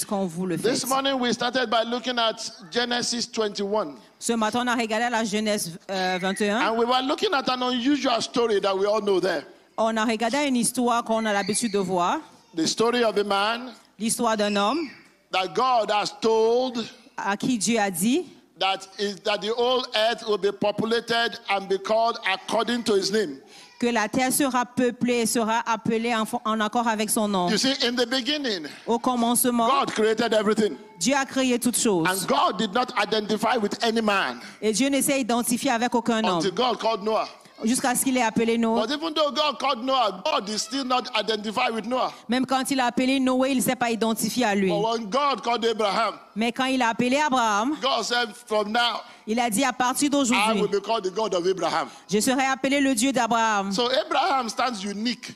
quand vous le faites. This morning we started by looking at Genesis 21. Ce matin, on a regardé la Genèse 21. And we were looking at an unusual story that we all know there. On a regardé une histoire qu'on a l'habitude de voir. The story of a man L'histoire d'un homme that God has told à qui Dieu a dit that the whole earth will be populated and be called according to his name. que la terre sera peuplée et sera appelée en accord avec son nom. You see, in the beginning, Au commencement, God created everything. Dieu a créé toutes choses. And God did not identify with any man Et Dieu ne s'est identifié avec aucun homme until God called Noah. jusqu'à ce qu'il ait appelé Noé. But even though God called Noah, God is still not identified with Noah. Même quand il a appelé Noé, il ne s'est pas identifié à lui. But when God called Abraham, Mais quand il a appelé Abraham, God said, from now, il a dit à partir I d'aujourd'hui, will be called the God of Abraham. je serai appelé le Dieu d'Abraham. So Abraham stands unique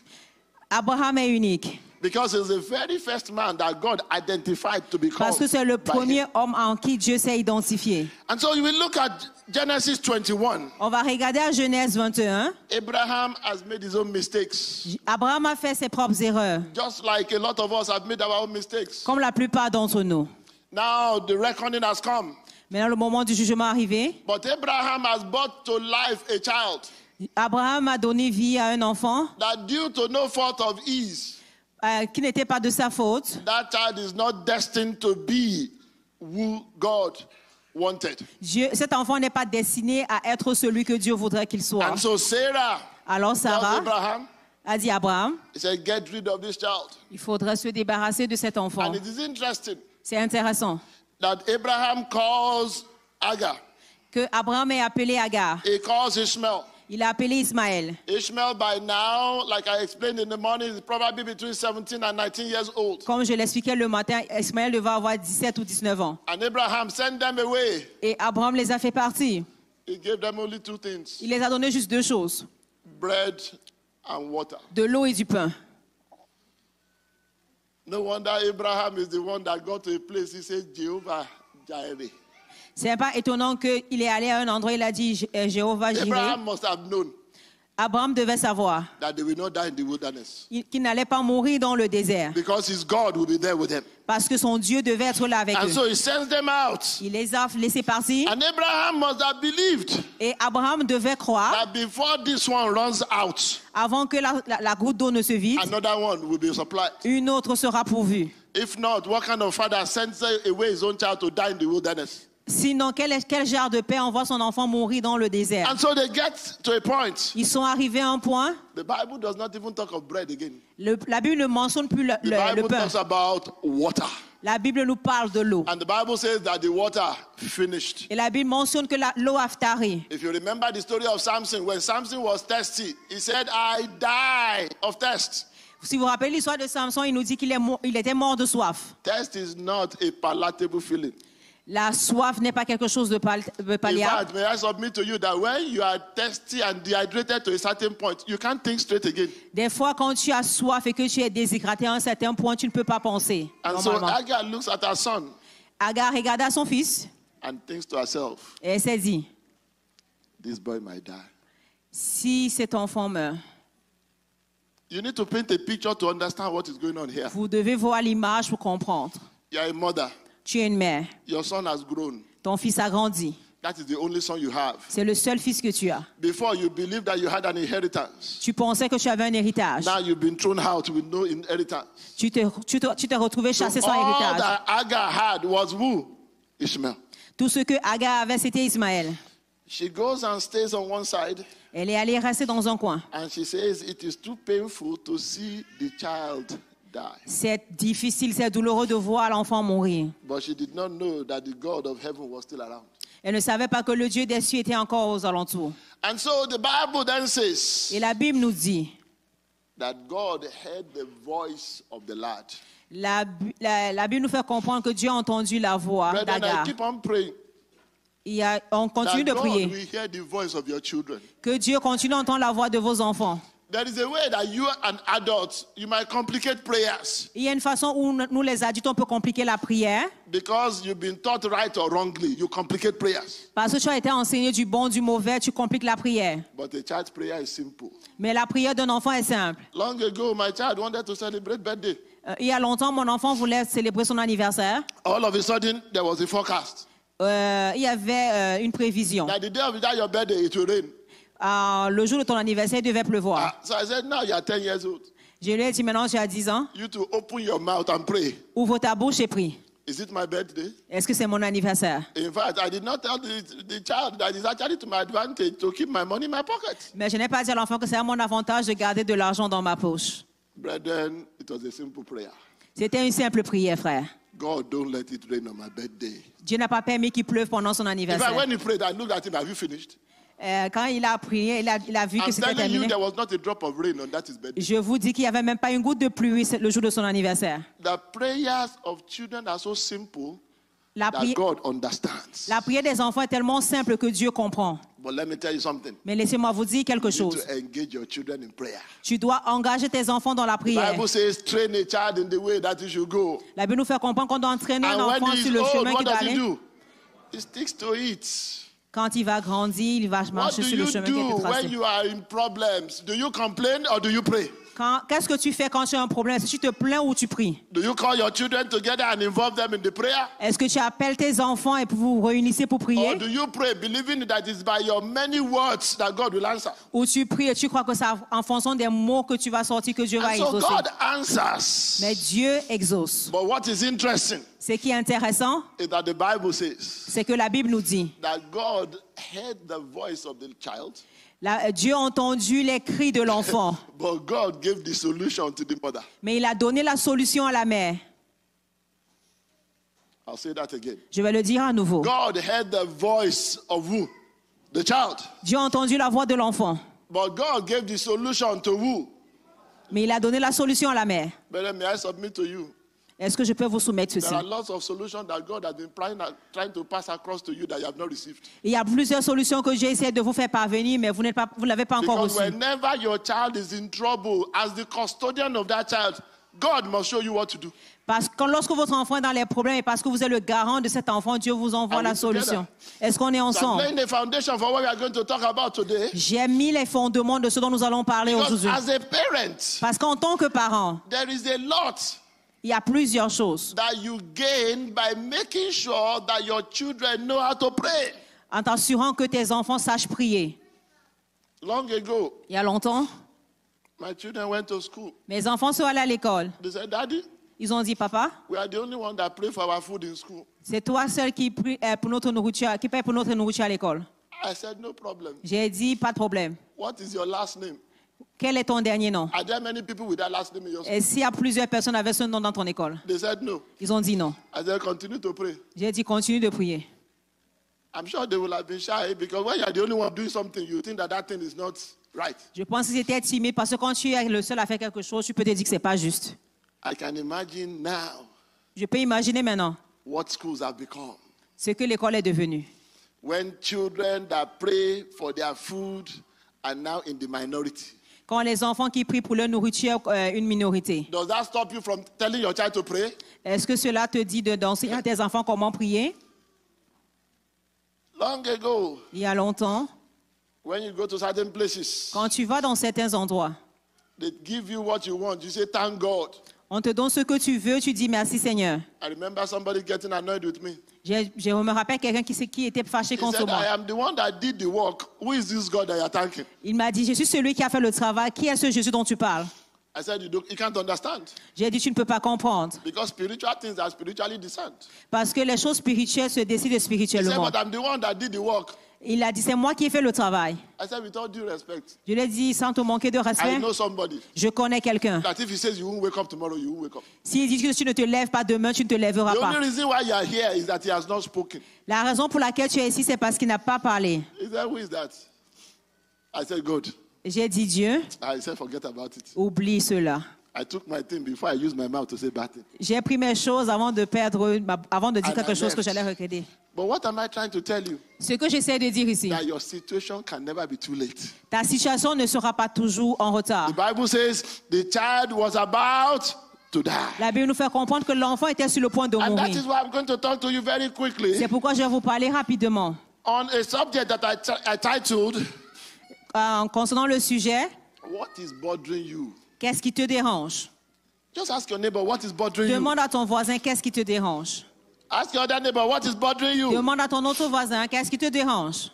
Abraham est unique because he's the very first man that God identified to be parce called. que c'est le by him. premier homme en qui Dieu s'est identifié. And so you will look at Genesis 21. On va regarder à Genèse 21. Abraham has made his own mistakes, Abraham a fait ses propres erreurs, just like a lot of us have made our own mistakes. comme la plupart d'entre nous. Now the reckoning has come. Maintenant, le moment du jugement est arrivé. But Abraham has brought to life a child Abraham a donné vie à un enfant that due to no fault of his, qui n'était pas de sa faute. that child is not destined to be who God wanted. Cet enfant n'est pas destiné à être celui que Dieu voudrait qu'il soit. And so Sarah Alors tells Sarah Abraham, a dit à Abraham, he said, get rid of this child. il faudrait se débarrasser de cet enfant. And it is interesting C'est intéressant that Abraham calls Agar. que Abraham ait appelé Agar. He calls Ishmael. Il a appelé Ismaël. Ishmael by now, like I explained in the morning, is probably between 17 and 19 years old. Comme je l'expliquais le matin, Ismaël devait avoir 17 ou 19 ans. And Abraham sent them away. Et Abraham les a fait partir. He gave them only two things, Il les a donné juste deux choses, bread and water. de l'eau et du pain. No wonder Abraham is the one that got to a place, he said, Jehovah Jireh. C'est pas étonnant qu'il est allé à un endroit, il a dit Jéhovah Jireh. Abraham must have known Abraham devait savoir that they will not die in the wilderness qu'il n'allait pas mourir dans le désert because his God will be there with them. parce que son Dieu devait être là avec And eux. so he sends them out. Il les a laissés partir And Abraham must have believed et Abraham devait croire that before this one runs out, avant que la goutte d'eau ne se vide, another one will be supplied. une autre sera pourvue. If not, what kind of father sends away his own child to die in the wilderness? Sinon, quel genre de père envoie son enfant mourir dans le désert? And so they get to a point. Ils sont arrivés à un point, The Bible does not even talk of bread again. la Bible ne mentionne plus The le Bible pain. talks about water. La Bible nous parle de l'eau. And the Bible says that the water finished. Et la Bible mentionne que l'eau a tari. If you remember the story of Samson, when Samson was thirsty, he said, I die of thirst. Si vous vous rappelez l'histoire de Samson, il nous dit qu'il était mort de soif. Thirst is not a palatable feeling. La soif n'est pas quelque chose de In palliable. fact, may I submit to you that when you are thirsty and dehydrated to a certain point, you can't think straight again. Des fois, quand tu as soif et que tu es déshydraté à un certain point, tu ne peux pas penser. And so Normalement. Agar looks at her son Agar regarda son fils and thinks to herself, et elle s'est dit, this boy might die. si cet enfant meurt, You need to paint a picture to understand what is going on here. vous devez voir l'image pour comprendre. You are a mother. Tu es une mère. Your son has grown. Ton fils a grandi. That is the only son you have. C'est le seul fils que tu as. Before, you believed that you had an inheritance. Tu pensais que tu avais un héritage. Now you've been thrown out with no inheritance. Tu t'es retrouvé chassé sans All héritage. that Agar had was who? Ishmael. Tout ce que Agar avait, c'était Ismaël. She goes and stays on one side, Elle est allée rester dans un coin. and she says it is too painful to see the child die. C'est difficile, c'est douloureux de voir l'enfant mourir. But she did not know that the God of heaven was still around. Elle ne savait pas que le Dieu des cieux était encore aux alentours. And so the Bible then says Et la Bible nous dit, that God heard the voice of the lad. la Bible nous fait comprendre que Dieu a entendu la voix Brethren, d'Agar. I keep on praying On continue that de God prier. will hear the voice of your children. Que Dieu continue à entendre la voix de vos enfants. There is a way that you an adult, you might complicate prayers Il y a une façon où nous les adultes, on peut compliquer la prière. because you've been taught right or wrongly. You complicate prayers. Parce que tu as été enseigné du bon, du mauvais, tu compliques la prière. But a child's prayer is simple. Mais la prière d'un enfant est simple. Long ago, my child wanted to celebrate birthday. Il y a longtemps, mon enfant voulait célébrer son anniversaire. All of a sudden, there was a forecast. Il y avait une prévision. That the day of your birthday, it will rain. Le jour de ton anniversaire, il devait pleuvoir. So I said, now you are 10 years old. Je lui ai dit, maintenant tu as 10 ans. You to open your mouth and pray. Ouvre ta bouche et prie. Is it my birthday? Est-ce que c'est mon anniversaire? In fact, I did not tell the child that it's actually to my advantage to keep my money in my pocket. Mais je n'ai pas dit à l'enfant que c'est à mon avantage de garder de l'argent dans ma poche. Brethren, it was a simple prayer. C'était une simple prière, frère. God, don't let it rain on my birthday. Dieu n'a pas permis qu'il pleuve pendant son In anniversaire. fact, when he prayed, I looked at him, have you finished? Quand il a prié, il a vu que I'm c'était telling you, terminé. there was not a drop of rain on that his birthday. Je vous dis qu'il n'y avait même pas une goutte de pluie le jour de son anniversaire. The prayers of children are so simple La that prière, God understands. la prière des enfants est tellement simple que Dieu comprend. But let me tell you something. Mais laissez-moi vous dire quelque You need chose. to engage your children in prayer. Tu dois engager tes enfants dans la The prière. Bible says, train a child in the way that he should go. La Bible nous fait comprendre qu'on doit entraîner un And when enfant he is sur le old, chemin what qu'il doit does he aller. do? He sticks to it. Quand il va grandir, il va What marcher do sur le you chemin qui a été do tracé. when you are in problems? Do you complain or do you pray? Qu'est-ce que tu fais quand tu as un problème? Est-ce que tu te plains ou tu pries? Do you call your children together and involve them in the prayer? Est-ce que tu appelles tes enfants et vous vous réunissez pour Or prier? do you pray believing that it's by your many words that God will answer? Ou tu pries et tu crois que c'est en fonction des mots que tu vas sortir que Dieu va And so exaucer? God answers. Mais Dieu exauce. But what is interesting Ce qui est intéressant, is that the Bible says c'est que la Bible nous dit, that God heard the voice of the child, Dieu a entendu les cris de l'enfant, but God gave the solution to the mother. mais il a donné la solution à la mère. I'll say that again. Je vais le dire à nouveau. God heard the voice of who? The child. Dieu a entendu la voix de l'enfant, But God gave the solution to who? mais il a donné la solution à la mère. But may I submit to you? Est-ce que je peux vous soumettre ceci? There are lots of solutions that God has been trying to pass across to you that you have not received. Il y a plusieurs solutions que j'ai essayé de vous faire parvenir, mais vous ne l'avez pas encore Because reçues. whenever your child is in trouble, as the custodian of that child, God must show you what to do. Parce que lorsque votre enfant est dans les problèmes et parce que vous êtes le garant de cet enfant, Dieu vous envoie Are la we together? solution. Est-ce qu'on est So I'm ensemble? laying the foundation for what we are going to talk about today. J'ai mis les fondements de ce dont nous allons parler Because aujourd'hui. as a parent, Parce qu'en tant que parent, there is a lot il y a plusieurs choses. that you gain by making sure that your children know how to pray. En t'assurant que tes enfants sachent prier. Long ago, Il y a longtemps, my children went to school. mes enfants sont allés à l'école. They said, Daddy, Ils ont dit, papa, we are the only one that pray for our food in school. c'est toi seul qui paye pour notre nourriture, qui paye pour notre nourriture à l'école. I said, no problem. J'ai dit, pas de problème. What is your last name? Quel est ton dernier nom? Are there many people with that last name in your school? Et s'il y a plusieurs personnes avec ce nom dans ton école? They said no. Ils ont dit non. I said, continue to pray. J'ai dit, continue de prier. I'm sure they will have been shy because when you are the only one doing something, you think that that thing is not right. Je pense qu'ils étaient timides parce que quand tu es le seul à faire quelque chose, tu peux te dire que ce n'est pas juste. I can imagine now Je peux imaginer maintenant what schools have become. ce que l'école est devenue. When children that pray for their food are now in the minority. Quand les enfants qui prient pour leur nourriture, une minorité. Does that stop you from telling your child to pray? Est-ce que cela te dit d'enseigner à tes enfants comment prier? Long ago, Il y a longtemps, when you go to certain places, quand tu vas dans certains endroits, they give you what you want. You say, thank God. on te donne ce que tu veux, tu dis merci Seigneur. I remember somebody getting annoyed with me. Je me rappelle quelqu'un qui était fâché He contre said, I moi. am the one that did the work. Who is this God that you are thanking? Il m'a dit, je suis celui qui a fait le travail. Qui est ce Jésus dont tu parles? I said, you can't understand. J'ai dit, tu ne peux pas comprendre. Because spiritual things are spiritually discerned. Parce que les choses spirituelles se décident He said, spirituellement. but I'm the one that did the work. Il a dit, c'est moi qui ai fait le travail. I said, with all due respect, Je lui ai dit, sans te manquer de I respect, know somebody je connais quelqu'un. that if he says you won't wake up tomorrow, you won't wake up. S'il dit que tu ne te lèves pas demain, tu ne te lèveras The pas. only reason why you are here is that he has not spoken. La raison pour laquelle tu es ici, c'est parce qu'il n'a pas parlé. He said, who is that? I said, God. J'ai dit, Dieu, I said, forget about it. oublie cela. I took my thing before I used my mouth to say bad thing. J'ai pris mes choses avant de dire And quelque I chose que left. j'allais regretter. But what am I trying to tell you? Ce que j'essaie de dire ici, That your situation can never be too late. ta situation ne sera pas toujours en retard. The Bible says the child was about to die. La Bible nous fait comprendre que l'enfant était sur le point de And that is mourir. why I'm going to talk to you very quickly C'est pourquoi je vais vous parler rapidement on a subject that I titled, concernant le sujet. What is bothering you? Qu'est-ce qui te dérange? Just ask your neighbor what is bothering you. Demande à ton voisin qu'est-ce qui te dérange. Ask your other neighbor what is bothering you. Demande à ton autre voisin qu'est-ce qui te dérange.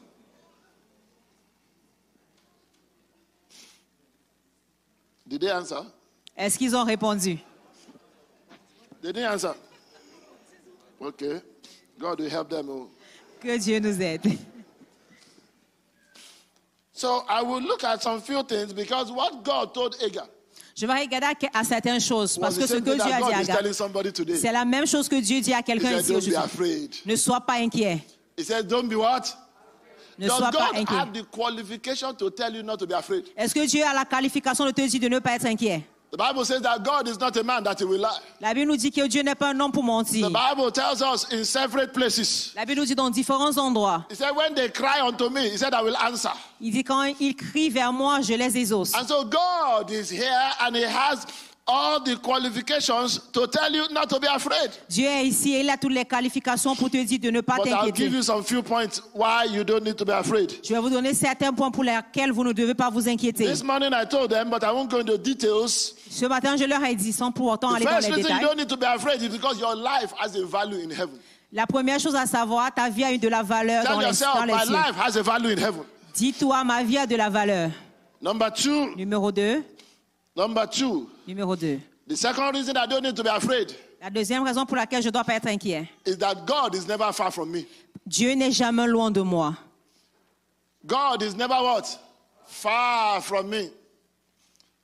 Did they answer? Est-ce qu'ils ont répondu? They didn't answer. Okay. God will help them. Oh. Que Dieu nous aide. So I will look at some few things because what God told Hagar Je vais regarder à certaines choses parce was que the ce same que thing Dieu that a dit God à is Agar, telling somebody today. c'est la même chose que Dieu dit à He quelqu'un said, ici don't be aujourd'hui. afraid. Ne sois pas inquiet. He said, don't be what? Ne Does sois pas God inquiet. have the qualification to tell you not to be afraid? Est-ce que Dieu a la qualification de te dire de ne pas être inquiet? The Bible says that God is not a man that he will lie. La Bible nous dit que Dieu n'est pas un homme pour mentir. The Bible tells us in several places. La Bible nous dit dans différents endroits. He said, when they cry unto me, he said, I will answer. Il dit quand ils crient vers moi, je les exauce. And so God is here and he has all the qualifications to tell you not to be afraid. Dieu est ici et il a toutes les qualifications pour te dire de ne pas But I'll give t'inquiéter. you some few points why you don't need to be afraid. Je vais vous donner certains points pour lesquels vous ne devez pas vous inquiéter. This morning I told them, but I won't go into details. Ce matin, je leur ai dit, sans pour autant The aller dans first les reason you détails. don't need to be afraid is because your life has a value in heaven. La première chose à savoir, ta vie a eu de la valeur Tell dans les yourself, cieux. my life has a value in heaven. Dis-toi, ma vie a de la valeur. Number two, Numéro 2. Numéro deux. The second reason I don't need to be afraid La deuxième raison pour laquelle je ne dois pas être inquiet. is that God is never far from me. Dieu n'est jamais loin de moi. God is never what? Far from me.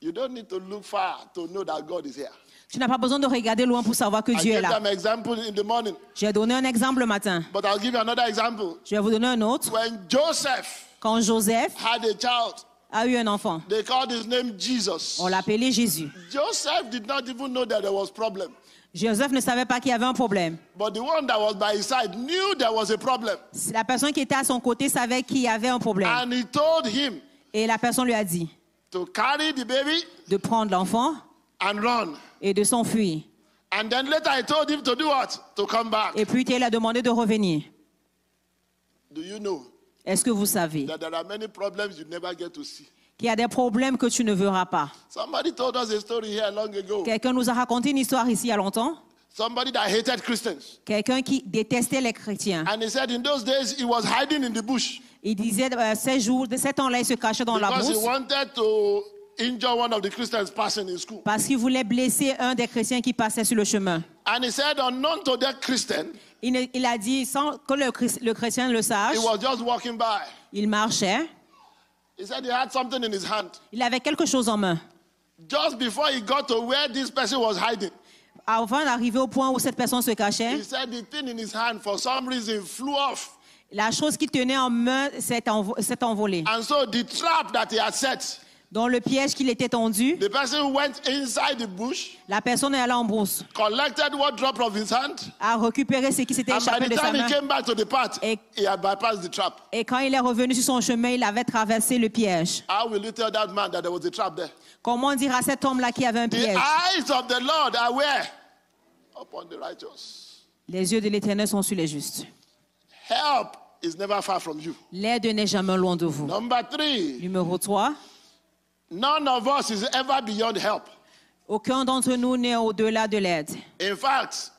You don't need to look far to know that God is here. Tu n'as pas besoin de regarder loin pour savoir que I Dieu est gave là. them an example in the morning, J'ai donné un exemple le matin. but I'll give you another example. Je vais vous donner un autre. When Joseph Quand Joseph had a child, a eu un enfant, they called his name Jesus. on l'appelait Jésus. Joseph did not even know that there was problem. Joseph ne savait pas qu'il y avait un problème. But the one that was by his side knew there was a problem. La personne qui était à son côté savait qu'il y avait un problème. And he told him Et la personne lui a dit to carry the baby de prendre l'enfant and run. et de s'enfuir. And then later I told him to do what? To come back. Et puis il a demandé de revenir. Do you know Est-ce que vous savez that there are many problems you never get to see? qu'il y a des problèmes que tu ne verras pas? Somebody told us a story here long ago. Quelqu'un nous a raconté une histoire ici il y a longtemps. Somebody that hated Christians. Quelqu'un qui détestait les chrétiens. And he said in those days he was hiding in the bush Il disait ces temps-là, il se cachait dans la because he brousse wanted to injure one of the Christians passing in school. parce qu'il voulait blesser un des chrétiens qui passait sur le chemin. And he said, unknown to that Christian, Il a dit, sans que le chrétien le sache, he was just walking by. il marchait. He said he had something in his hand. Il avait quelque chose en main. Just before he got to where this person was hiding, Avant d'arriver au point où cette personne se cachait, he said the thing in his hand for some reason flew off. la chose qu'il tenait en main s'est envolée. And so the trap that he had set, Dans le piège qu'il était tendu, the person went inside the bush, la personne est allée en brousse, collected what dropped of his hand, a récupéré ce qui s'était and by échappé the de sa time he main. came back to the path, Et- he had bypassed the trap. Et quand il est revenu sur son chemin, il avait traversé le piège. How will you tell that man that there was a trap there? Comment dire à cet homme-là qu'il y avait un The piège? eyes of the Lord are where? Upon the righteous. Les yeux de l'Éternel sont sur les justes. Help is never far from you. L'aide n'est jamais loin de vous. Number 3, Numéro 3, none of us is ever beyond help. aucun d'entre nous n'est au-delà de l'aide. In fact,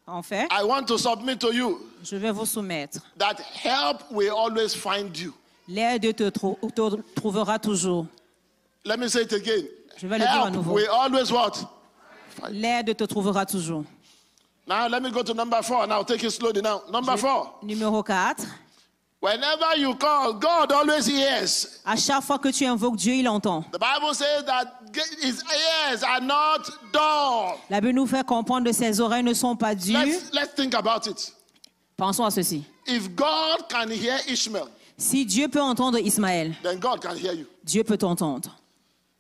En fait, I want to submit to you je vais vous soumettre. that help will always find you. L'aide te trouvera toujours. Let me say it again. Je vais le dire à Help nouveau. will always what? L'aide te trouvera toujours. Now let me go to number 4 and I'll take it slowly now. Number 4. Numéro 4, Whenever you call, God always hears. à chaque fois que tu invoques Dieu, il entend. The Bible says that his ears are not dull. La Bible nous fait comprendre que ses oreilles ne sont pas dures. Let's think about it. Pensons à ceci. If God can hear Ishmael, Si Dieu peut entendre Ismaël, then God can hear you. Dieu peut t'entendre.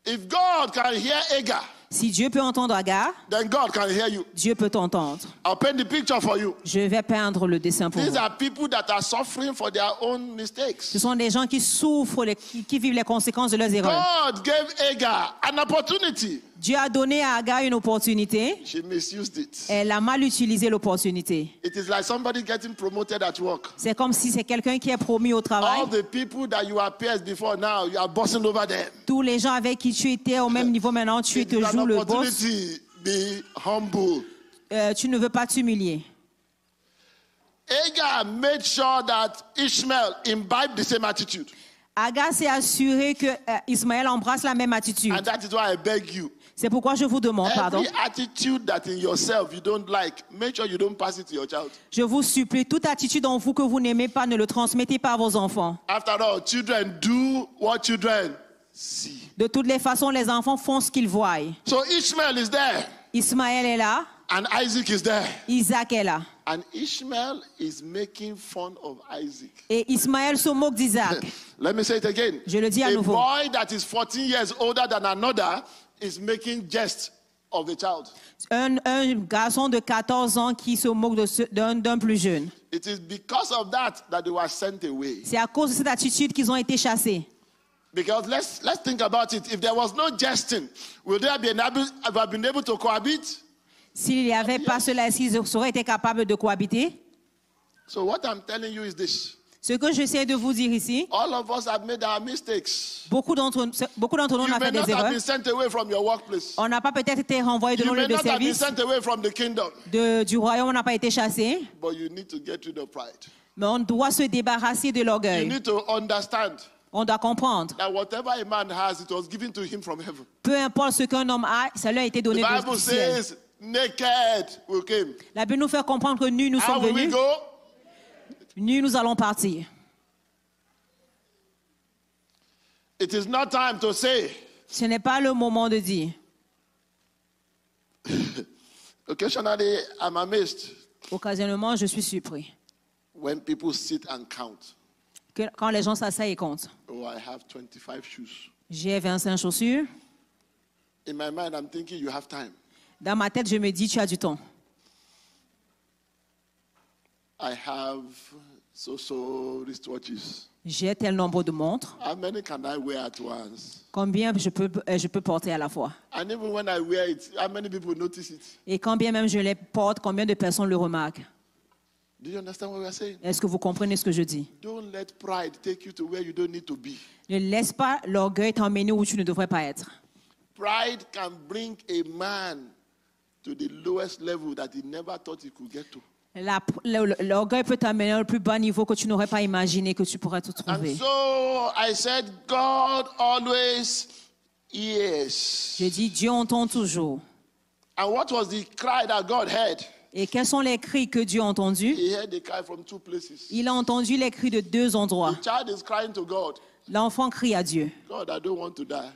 If God can hear Hagar, Si Dieu peut entendre Agar, then God can hear you. Dieu peut t'entendre. I'll paint the picture for you. Je vais peindre le dessin pour These vous. are people that are suffering for their own mistakes. Ce sont des gens qui souffrent, qui vivent les conséquences de leurs erreurs. God gave Hagar an opportunity. Dieu a donné à Agar une opportunité. She misused it. Elle a mal utilisé l'opportunité. It is like somebody getting promoted at work. C'est comme si c'est quelqu'un qui est promis au travail. All the people that you have pierced before now, you are bossing over them. Tous les gens avec qui tu étais au même niveau maintenant, tu It te is an joues le boss. opportunity be humble. Tu ne veux pas t'humilier. Agar made sure that Ishmael imbibed the same attitude. Agar s'est assuré que Ismaël embrasse la même attitude. And that is why I beg you. C'est pourquoi je vous demande pardon. Every attitude that in yourself you don't like, make sure you don't pass it to your child. Je vous supplie, toute attitude en vous que vous n'aimez pas, ne le transmettez pas à vos enfants. After all, children do what children see. De toutes les façons, les enfants font ce qu'ils voient. So Ishmael is there. Ismaël est là, And Isaac is there. Isaac est là. And Ishmael is making fun of Isaac. Et Ismaël se moque d'Isaac. Let me say it again. Je le dis à A nouveau. boy that is 14 years older than another is making jest of the child. Un garçon de 14 ans qui se moque d'un plus jeune. It is because of that they were sent away. C'est à cause de cette attitude qu'ils ont été chassés. Because let's think about it. If there was no jesting, would they have been able to cohabit? S'il n'y avait pas cela, est-ce qu'ils auraient été capables de cohabiter? So what I'm telling you is this. Ce que j'essaie de vous dire ici, All of us have made our mistakes. beaucoup d'entre nous You ont may fait not des have erreurs. been sent away from your workplace. On n'a pas peut-être été renvoyé de You nos may lieux de not have been service. sent away from the kingdom. Du royaume, on n'a pas été chassé. But you need to get rid of pride. Mais on doit se débarrasser de You l'orgueil. need to understand On doit comprendre. that whatever a man has, it was given to him from heaven. Peu importe ce qu'un homme a, ça lui a été The donné Bible du ciel. says, naked we came. La Bible nous fait comprendre que nus nous How sommes will we venus, go? nus nous allons partir. It is not time to say, Ce n'est pas le moment de dire. occasionally I'm amazed Occasionnellement, je suis surpris. when people sit and count. Quand les gens s'asseyent et comptent. Oh, I have 25 shoes. J'ai 25 chaussures. In my mind, I'm thinking you have time. Dans ma tête, je me dis, tu as du temps. I have so wristwatches. J'ai tel nombre de montres. How many can I wear at once? Combien je peux porter à la fois? And even when I wear it, how many people notice it? Et quand bien même je les porte, combien de personnes le remarquent? Do you understand what we are saying? Est-ce que vous comprenez ce que je dis? Don't let pride take you to where you don't need to be. Ne laisse pas l'orgueil t'emmener où tu ne devrais pas être. Pride can bring a man to the lowest level that he never thought he could get to. L'orgueil peut t'amener au plus bas niveau que tu n'aurais pas imaginé que tu pourrais te And trouver. so I said, God always hears. Je dis, Dieu entend toujours. And what was the cry that God heard? Et quels sont les cris que Dieu a entendus? He heard the cry from two places. Il a entendu les cris de deux endroits. The child is crying to God, L'enfant crie à Dieu. God, I don't want to die.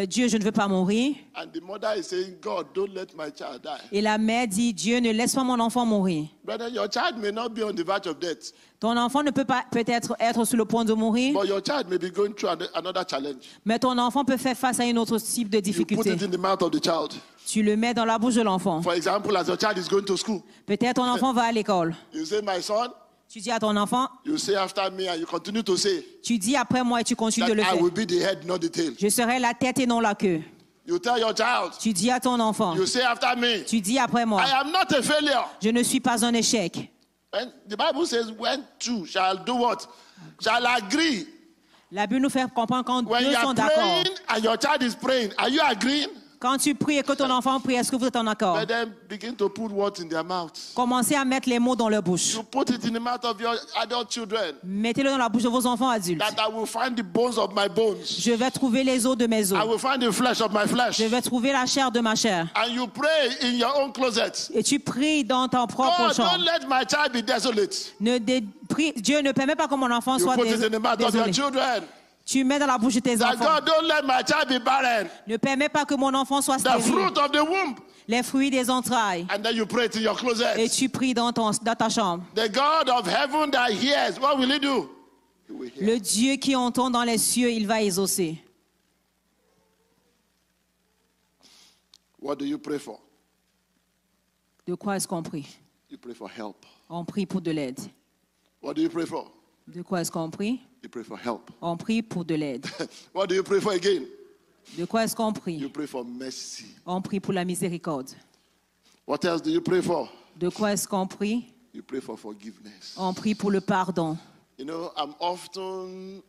Dieu, je ne veux pas mourir. And the mother is saying, God, don't let my child die. Et la mère dit, Dieu, ne laisse pas mon enfant mourir. Brother, your child may not be on the verge of death, Ton enfant ne peut pas peut-être être sur le point de mourir, but your child may be going through another challenge. mais ton enfant peut faire face à une autre type de You put difficulté. it in the mouth of the child. Tu le mets dans la bouche de l'enfant. For example, as your child is going to school, Peut-être ton enfant va à l'école. you say, my son, Tu dis à ton enfant, you say after me, and you continue to say tu dis après moi et tu continues that de le I faire. will be the head, not the tail. Je serai la tête et non la queue. You tell your child, Tu dis à ton enfant, you say after me, tu dis après moi, I am not a failure. je ne suis pas un échec. And the Bible says, when two shall do what? Shall agree. La Bible nous fait comprendre quand When deux you sont are d'accord. praying and your child is praying, are you agreeing? Quand tu pries et que ton enfant prie, est-ce que vous êtes en accord? But then begin to put words in their mouth. Commencez à mettre les mots dans leur bouche. You put it in the mouth of your adult children. Mettez-le dans la bouche de vos enfants adultes. That I will find the bones of my bones. Je vais trouver les os de mes os. I will find the flesh of my flesh. Je vais trouver la chair de ma chair. And you pray in your own closet. Et tu pries dans ton propre God, don't chambre. let my child be desolate. Dieu ne permet pas que mon enfant You soit put it in the mouth of your désolé. children. Tu mets dans la bouche de tes That enfants. God, don't let my child be barren. Ne permets pas que mon enfant soit The stérile. fruit of the womb. Les fruits des entrailles. And then you pray it in your Et closet. tu pries dans ta chambre. The God of heaven that hears, what will he do? He will hear. Le Dieu qui entend dans les cieux, il va exaucer. What do you pray for? De quoi est-ce qu'on prie? You pray for help. On prie pour de l'aide. What do you pray for? De quoi est-ce qu'on prie? You pray for help. On prie pour de l'aide. What do you pray for again? De quoi est-ce qu'on You prie? pray for mercy. On prie pour la miséricorde. What else do you pray for? De quoi est-ce qu'on prie? You pray for forgiveness. On prie pour le pardon. You know, I'm often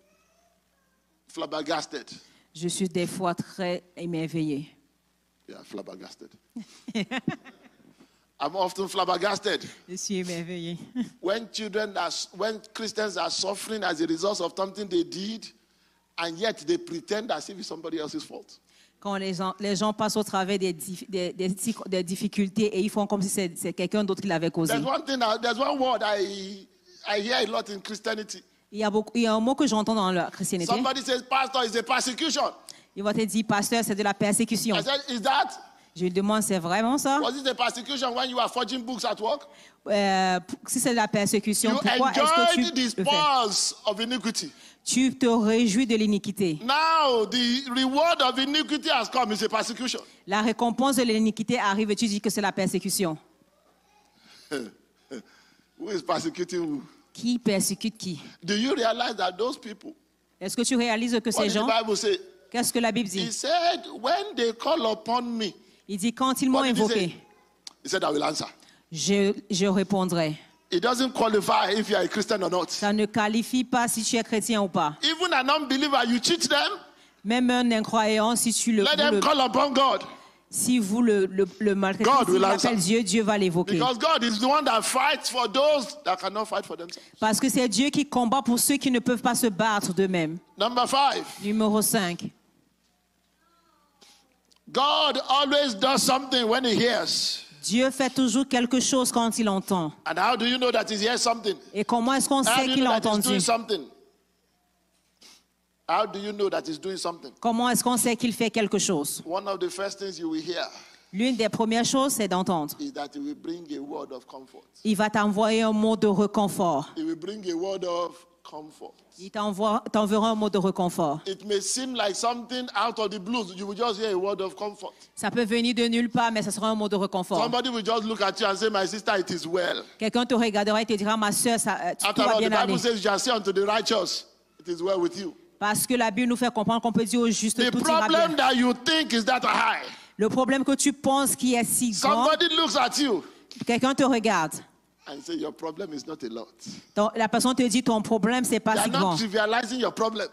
flabbergasted Je suis des fois très émerveillée. Yeah, flabbergasted. I'm often flabbergasted Je suis émerveillé. when Christians are suffering as a result of something they did, and yet they pretend as if it's somebody else's fault. Quand les gens passent au travers des difficultés et ils font comme si c'est quelqu'un d'autre qui l'avait causé. There's one word I hear a lot in Christianity. Il y a un mot que j'entends dans la chrétienté. Somebody says, Pastor, it's a persecution. Il va te dire, pasteur, c'est de la persécution. I said, is that? Je lui demande, c'est vraiment ça? Was it a persecution when you are forging books at work? Si c'est de la persécution, You pourquoi est-ce que enjoyed the tu le fais? spoils of iniquity. Tu te réjouis de l'iniquité. Now the reward of iniquity has come. It's a persecution. La récompense de l'iniquité arrive et tu dis que c'est la persécution. Who is persecuting who? Qui persécute qui? Do you realize that those people? Est-ce que tu réalises que What ces did gens, the Bible say? qu'est-ce que la Bible He dit? said, when they call upon me, Il dit, quand ils m'ont what did he say? invoqué, He said, I will answer. je répondrai. It doesn't qualify if you are a Christian or not. Ça ne qualifie pas si tu es chrétien ou pas. Even an unbeliever, you cheat them, Même un incroyant, si tu let them call upon God. si vous le maltraitez, God s'il will appelle answer. Dieu va l'évoquer. Because God is the one that fights for those that cannot fight for themselves. Parce que c'est Dieu qui combat pour ceux qui ne peuvent pas se battre d'eux-mêmes. Number 5. Numéro 5. God always does something when he hears. Dieu fait toujours quelque chose quand il entend. And how do you know that he hears something? Et comment est-ce qu'on How sait do you qu'il know a that he's entendu? doing something? How do you know that he's doing something? Comment est-ce qu'on sait qu'il fait quelque chose? One of the first things you will hear L'une des premières choses, c'est d'entendre. is that he will bring a word of comfort. Il va t'envoyer un mot de réconfort. He will bring a word of comfort. Il t'enverra un mot de réconfort. It may seem like something out of the blues. You will just hear a word of comfort. Ça peut venir de nulle part, mais ça sera un mot de réconfort. Somebody will just look at you and say, my sister, it is well. Quelqu'un te regardera et te dira, ma soeur, tout After va all, the bien aller. Bible says, you shall say unto the righteous, it is well with you. Parce que la Bible nous fait comprendre qu'on peut dire au juste, The tout ira bien. problem that you think is that high. Le problème que tu penses qui est si grand, Somebody looks at you quelqu'un te regarde. and say, your problem is not a lot. Donc, la personne te dit, ton problème, c'est pas You are si not grand. trivializing your problem.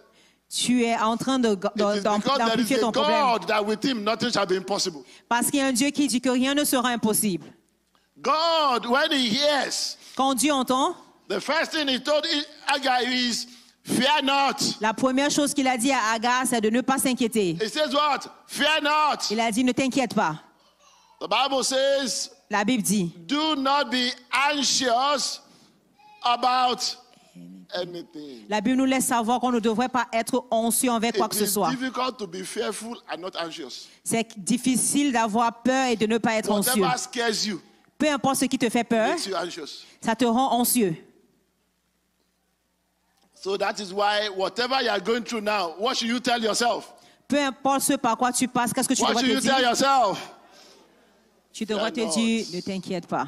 Tu es en train It is because there is d'amplifier a ton problème. God that with him nothing shall be impossible. Parce qu'il y a un Dieu qui dit que rien ne sera impossible. God, when he hears, Quand Dieu entend, the first thing he told Haggai is, fear not. la première chose qu'il a dit à Agar, c'est de ne pas s'inquiéter. He says what? Fear not. Il a dit, ne t'inquiète pas. The Bible says, La Bible dit, do not be anxious about anything. la Bible nous laisse savoir qu'on ne devrait pas être anxieux envers quoi que It ce is soit. difficult to be fearful and not anxious. C'est difficile d'avoir peur et de ne pas être anxieux. Whatever scares you Peu importe ce qui te fait peur, makes you anxious. ça te rend anxieux. So that is why whatever you are going through now, what should you tell yourself? Peu importe ce par quoi tu passes, qu'est-ce que tu What devrais should you te tell dire? yourself? Tu devrais te Fear dire, not. ne t'inquiète pas.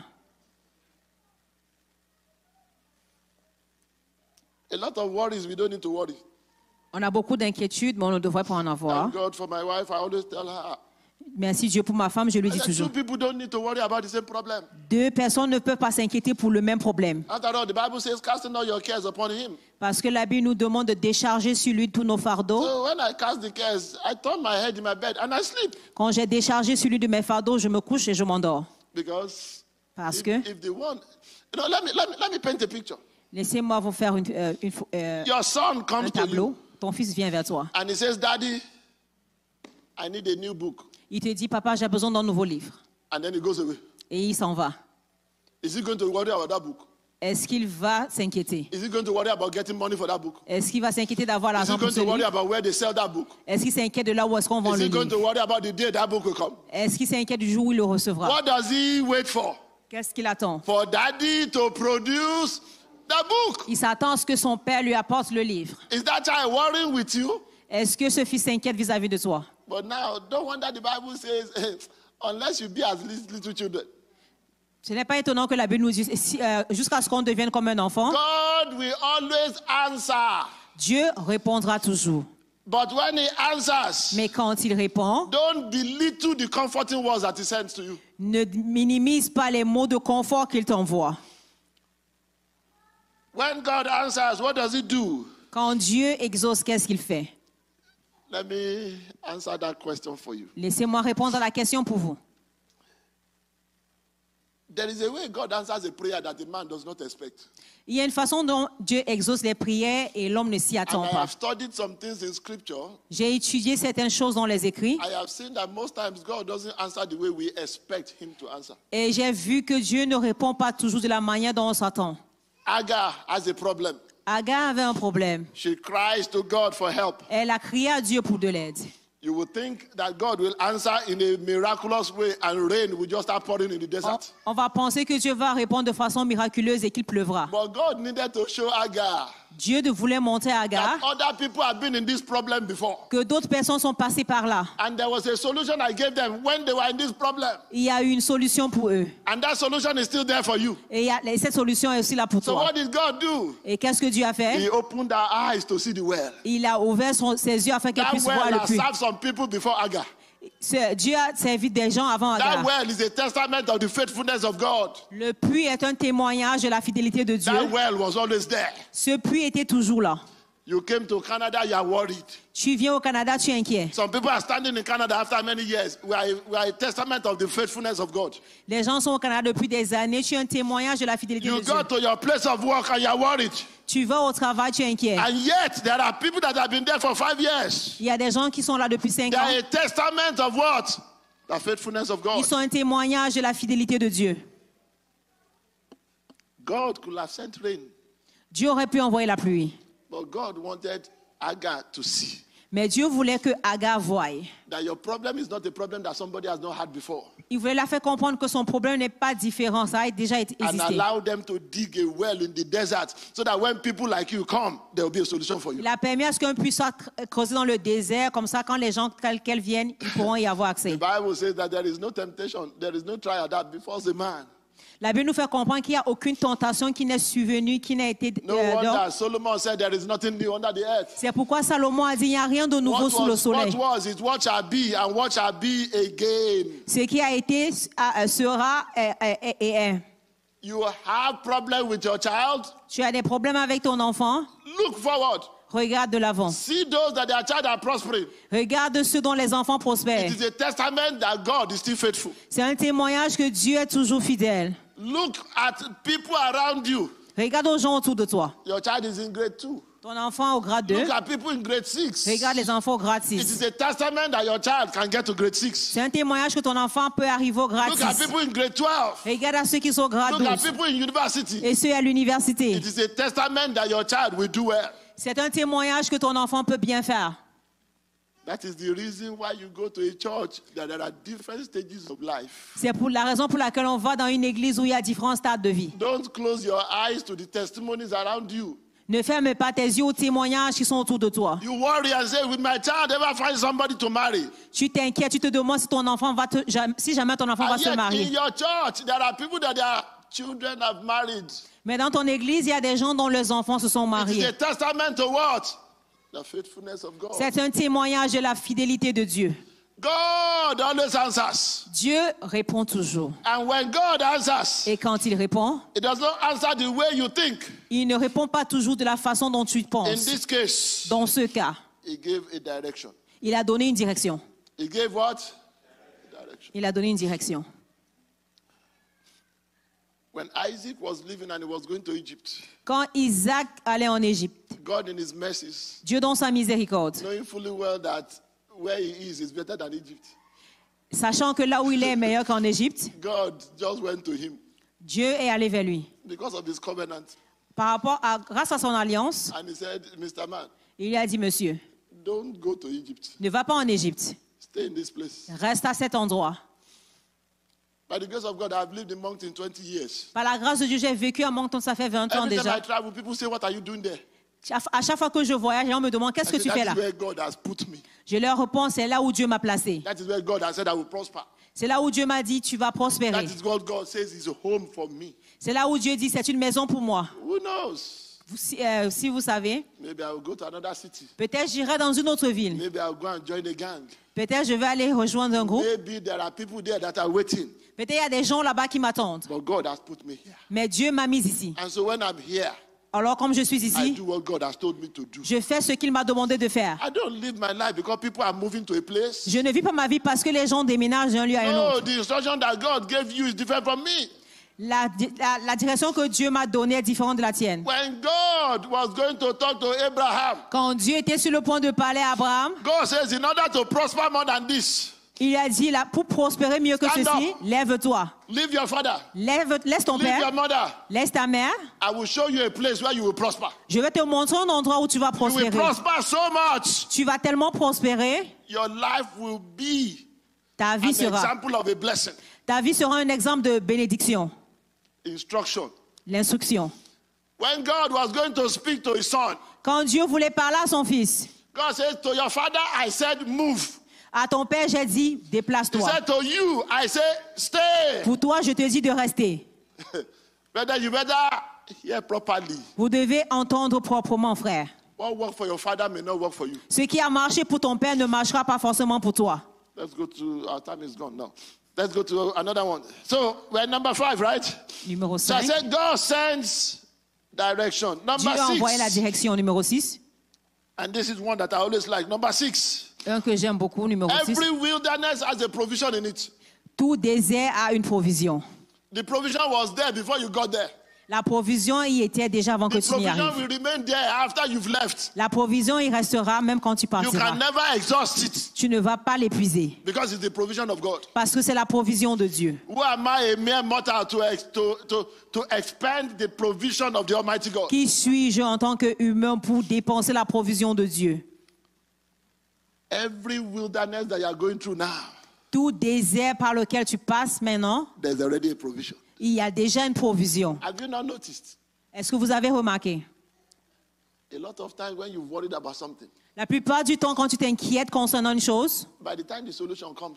A lot of worries, we don't need to worry. On a beaucoup d'inquiétudes, mais on ne devrait pas en avoir. Thank God for my wife, I always tell her. Merci Dieu pour ma femme, je lui I dis said, toujours. two people don't need to worry about the same problem. Deux personnes ne peuvent pas s'inquiéter pour le même problème. After all, the Bible says, casting all your cares upon him. Parce que la Bible nous demande de décharger sur lui tous nos fardeaux. So when I cast the cares, I turn my head in my bed and I sleep. Quand j'ai déchargé sur lui de mes fardeaux, je me couche et je m'endors. Because Parce que, if they want, let me paint a picture. laissez-moi vous faire Your son un comes to tableau. you Ton fils vient vers toi. and he says, Daddy, I need a new book. Il te dit, papa, j'ai besoin d'un nouveau livre. And then he goes away. Et il s'en va. Is he going to worry about that book? Est-ce qu'il va s'inquiéter? Is he going to worry about getting money for that book? Est-ce qu'il va s'inquiéter d'avoir Is he l'argent pour going ce to worry livre? about where they sell that book? Est-ce qu'il s'inquiète de là où est-ce qu'on vend Is le he going to livre? worry about the day that book will come? Est-ce qu'il s'inquiète du jour où il le recevra? What does he wait for? Qu'est-ce qu'il attend? For daddy to produce the book. Il s'attend à ce que son père lui apporte le livre. Is that child worrying with you? Est-ce que ce fils s'inquiète vis-à-vis de toi? But now, don't wonder the Bible says, unless you be as little children. Ce n'est pas étonnant que la Bible nous dise jusqu'à ce qu'on devienne comme un enfant, God will always answer. Dieu répondra toujours. But when he answers, Mais quand il répond, don't belittle the comforting words that he sends to you. ne minimise pas les mots de confort qu'il t'envoie. When God answers, what does he do? Quand Dieu exauce, qu'est-ce qu'il fait? Let me answer that question for you. Laissez-moi répondre à la question pour vous. There is a way God answers a prayer that a man does not expect. Il y a une façon dont Dieu exauce les prières et l'homme ne s'y And attend I pas. have studied some things in scripture. J'ai étudié certaines choses dans les écrits I have seen that most times God doesn't answer the way we expect him to answer. et j'ai vu que Dieu ne répond pas toujours de la manière dont on s'attend. Agar has a problem. Agar avait un problème. She cries to God for help. Elle a crié à Dieu pour de l'aide. You would think that God will answer in a miraculous way and rain will just start pouring in the desert. On va penser que Dieu va répondre de façon miraculeuse et qu'il pleuvra. But God needed to show Agar Dieu voulait montrer à Agar that other people have been in this problem before. que d'autres personnes sont passées par là. And there was a solution I gave them when they were in this problem. Il y a eu une solution pour eux. And that solution is still there for you. Et cette solution est aussi là pour So toi. what did God do? Et qu'est-ce que Dieu a fait? He opened our eyes to see the well. Il a ouvert ses yeux afin qu'elle That puisse voir well le has puits. served some people before Agar. Dieu a servi des gens avant That Agar. well is a testament of the faithfulness of God. Le puits est un témoignage de la fidélité de Dieu. That well was always there. Ce puits était toujours là. You came to Canada, you are worried. Tu viens au Canada, tu es inquiet. Some people are standing in Canada after many years. We are a testament of the faithfulness of God. Les gens sont au Canada depuis des années. Tu es un témoignage de la fidélité You de Dieu. go to your place of work and you are worried. Tu vas au travail, tu es inquiet. And yet, there are people that have been there for 5 years. Il y a des gens qui sont là depuis 5 They ans. are a testament of what? The faithfulness of God. Ils sont un témoignage de la fidélité de Dieu. God could have sent rain, Dieu aurait pu envoyer la pluie. but God wanted Agar to see Mais Dieu voulait que Agar voie. that your problem is not a problem that somebody has not had before. Il voulait la faire comprendre que son problème n'est pas différent. Ça a déjà And existé. allow them to dig a well in the desert so that when people like you come, there will be a solution for you. Il a permis à ce qu'un puisse soit creusé dans le désert. Comme ça, quand les gens tels qu'elles viennent, ils pourront y avoir accès. The Bible says that there is no temptation, there is no trial that befalls a man. La Bible nous fait comprendre qu'il n'y a aucune tentation qui n'est survenue, qui n'a été... No wonder Solomon said there is nothing new under the earth. C'est pourquoi Salomon a dit, il n'y a rien de nouveau sous le soleil. What was it, what shall be, and what shall be again. Ce qui a été, sera et est. You have problem with your child? Tu as des problèmes avec ton enfant? Look forward. Regarde de l'avant. See those that their child are prospering. Regarde ceux dont les enfants prospèrent. It is a testament that God is still faithful. C'est un témoignage que Dieu est toujours fidèle. Look at people around you. Regarde aux gens autour de toi. Your child is in grade 2. Ton enfant au grade 2. Look at people in grade 6. Regarde les enfants au grade It 6. is a testament that your child can get to grade 6. C'est un témoignage que ton enfant peut arriver au grade Look at 6. people in grade 12. Regarde à ceux qui sont au grade Look at 12 people in university. et ceux à l'université. It is a testament that your child will do well. C'est un témoignage que ton enfant peut bien faire. That is the reason why you go to a church, that there are different stages of life. C'est pour la raison pour laquelle on va dans une église où il y a différents stades de vie. Don't close your eyes to the testimonies around you. Ne ferme pas tes yeux aux témoignages qui sont autour de toi. You worry and say, will my child ever find somebody to marry? Tu t'inquiètes, tu te demandes si ton enfant si jamais ton enfant va And se yet in marier. your church, there are people that their children have married. Mais dans ton église, il y a des gens dont leurs enfants se sont It is mariés. a testament to what? The faithfulness of God. C'est un témoignage de la fidélité de Dieu. God always answers. Dieu répond toujours. And when God answers, Et quand il répond, it does not answer the way you think. il ne répond pas toujours de la façon dont tu In penses. this case, Dans ce cas, he gave a direction. il a donné une direction. He gave what? A direction. Il a donné une direction. When Isaac was living and he was going to Egypt, Quand Isaac allait en Égypte, God in his mercies, Dieu dans sa miséricorde, knowing fully well that where he is better than Egypt, sachant que là où il est meilleur qu'en Égypte, God just went to him Dieu est allé vers lui. because of his covenant. Grâce à son alliance, And he said, Mr. Man, il lui a dit, monsieur, don't go to Egypt. ne va pas en Égypte. Stay in this place. Reste à cet endroit. By the grace of God, I've lived in Moncton 20 years. Par la grâce de Dieu, j'ai vécu à Moncton, ça fait 20 ans Every time déjà. I travel, people say, what are you doing there? À chaque fois que je voyage, les gens me demandent, qu'est-ce que I tu say, fais that là? is where God has put me. Je leur réponds, c'est là où Dieu m'a placé. That is where God has said I will prosper. C'est là où Dieu m'a dit, tu vas That prospérer. is what God says is a home for me. C'est là où Dieu dit, c'est une maison pour moi. Who knows? Si vous savez, Maybe I will go to another city. peut-être j'irai dans une autre ville. Maybe I'll go and join a gang. Peut-être je vais aller rejoindre un groupe. Maybe there are people there that are waiting. Peut-être il y a des gens là-bas qui m'attendent. But God has put me here. Mais Dieu m'a mis ici. And so when I'm here, Alors, comme je suis I ici, do what God has told me to do. je fais ce qu'il m'a demandé de faire. I don't live my life because people are moving to a place. Je ne vis pas ma vie parce que les gens déménagent d'un lieu à un No, autre. the instruction that God gave you is different from me. La direction que Dieu m'a donnée est différente de la tienne. When God was going to talk to Abraham, Quand Dieu était sur le point de parler à Abraham, God says, in order to prosper more than this, il a dit, là, pour prospérer mieux que Stand ceci, up. lève-toi. leave your father, Laisse ton leave your père, mother. laisse ta mère. I will show you a place where you will prosper. Je vais te montrer un endroit où tu vas You will prospérer. prosper so much. Tu vas tellement prospérer, Your life will be ta an vie sera example of a blessing. un exemple de bénédiction. Instruction. L'instruction. When God was going to speak to his son, Quand Dieu voulait parler à son fils, God says, to your father, I said, move. à ton père, j'ai dit, He déplace-toi. said, to you, I say, stay. Pour toi, je te dis de rester. You better hear properly. Vous devez entendre proprement, frère. What worked for your father may not work for you. Ce qui a marché pour ton père ne marchera pas forcément pour toi. Let's go to, our time is gone now. Let's go to another one. So, we're at number 5, right? Numéro So I 5. said, God sends direction. Dieu Number a envoyé la 6. direction. Numéro 6. And this is one that I always like. Number 6. Un que j'aime beaucoup. Numéro 6. Every wilderness has a provision in it. Tout désert a une provision. The provision was there before you got there. La provision y était déjà avant que The tu n'y provision arrives. will remain there after you've left. La provision y restera même quand tu You partiras. can never exhaust it Tu ne vas pas l'épuiser because it's the provision of God. parce que c'est la provision de Dieu. Who am I, a mere mortal, to expand the provision of the Almighty God? Qui suis-je en tant qu'humain pour dépenser la provision de Dieu? Every wilderness that you are going through now, Tout désert par lequel tu passes maintenant, there's already a provision. il y a déjà une provision. Have you not noticed? Est-ce que vous avez remarqué? A lot of times when you're worried about something, La plupart du temps, quand tu t'inquiètes concernant une chose, by the time the solution comes,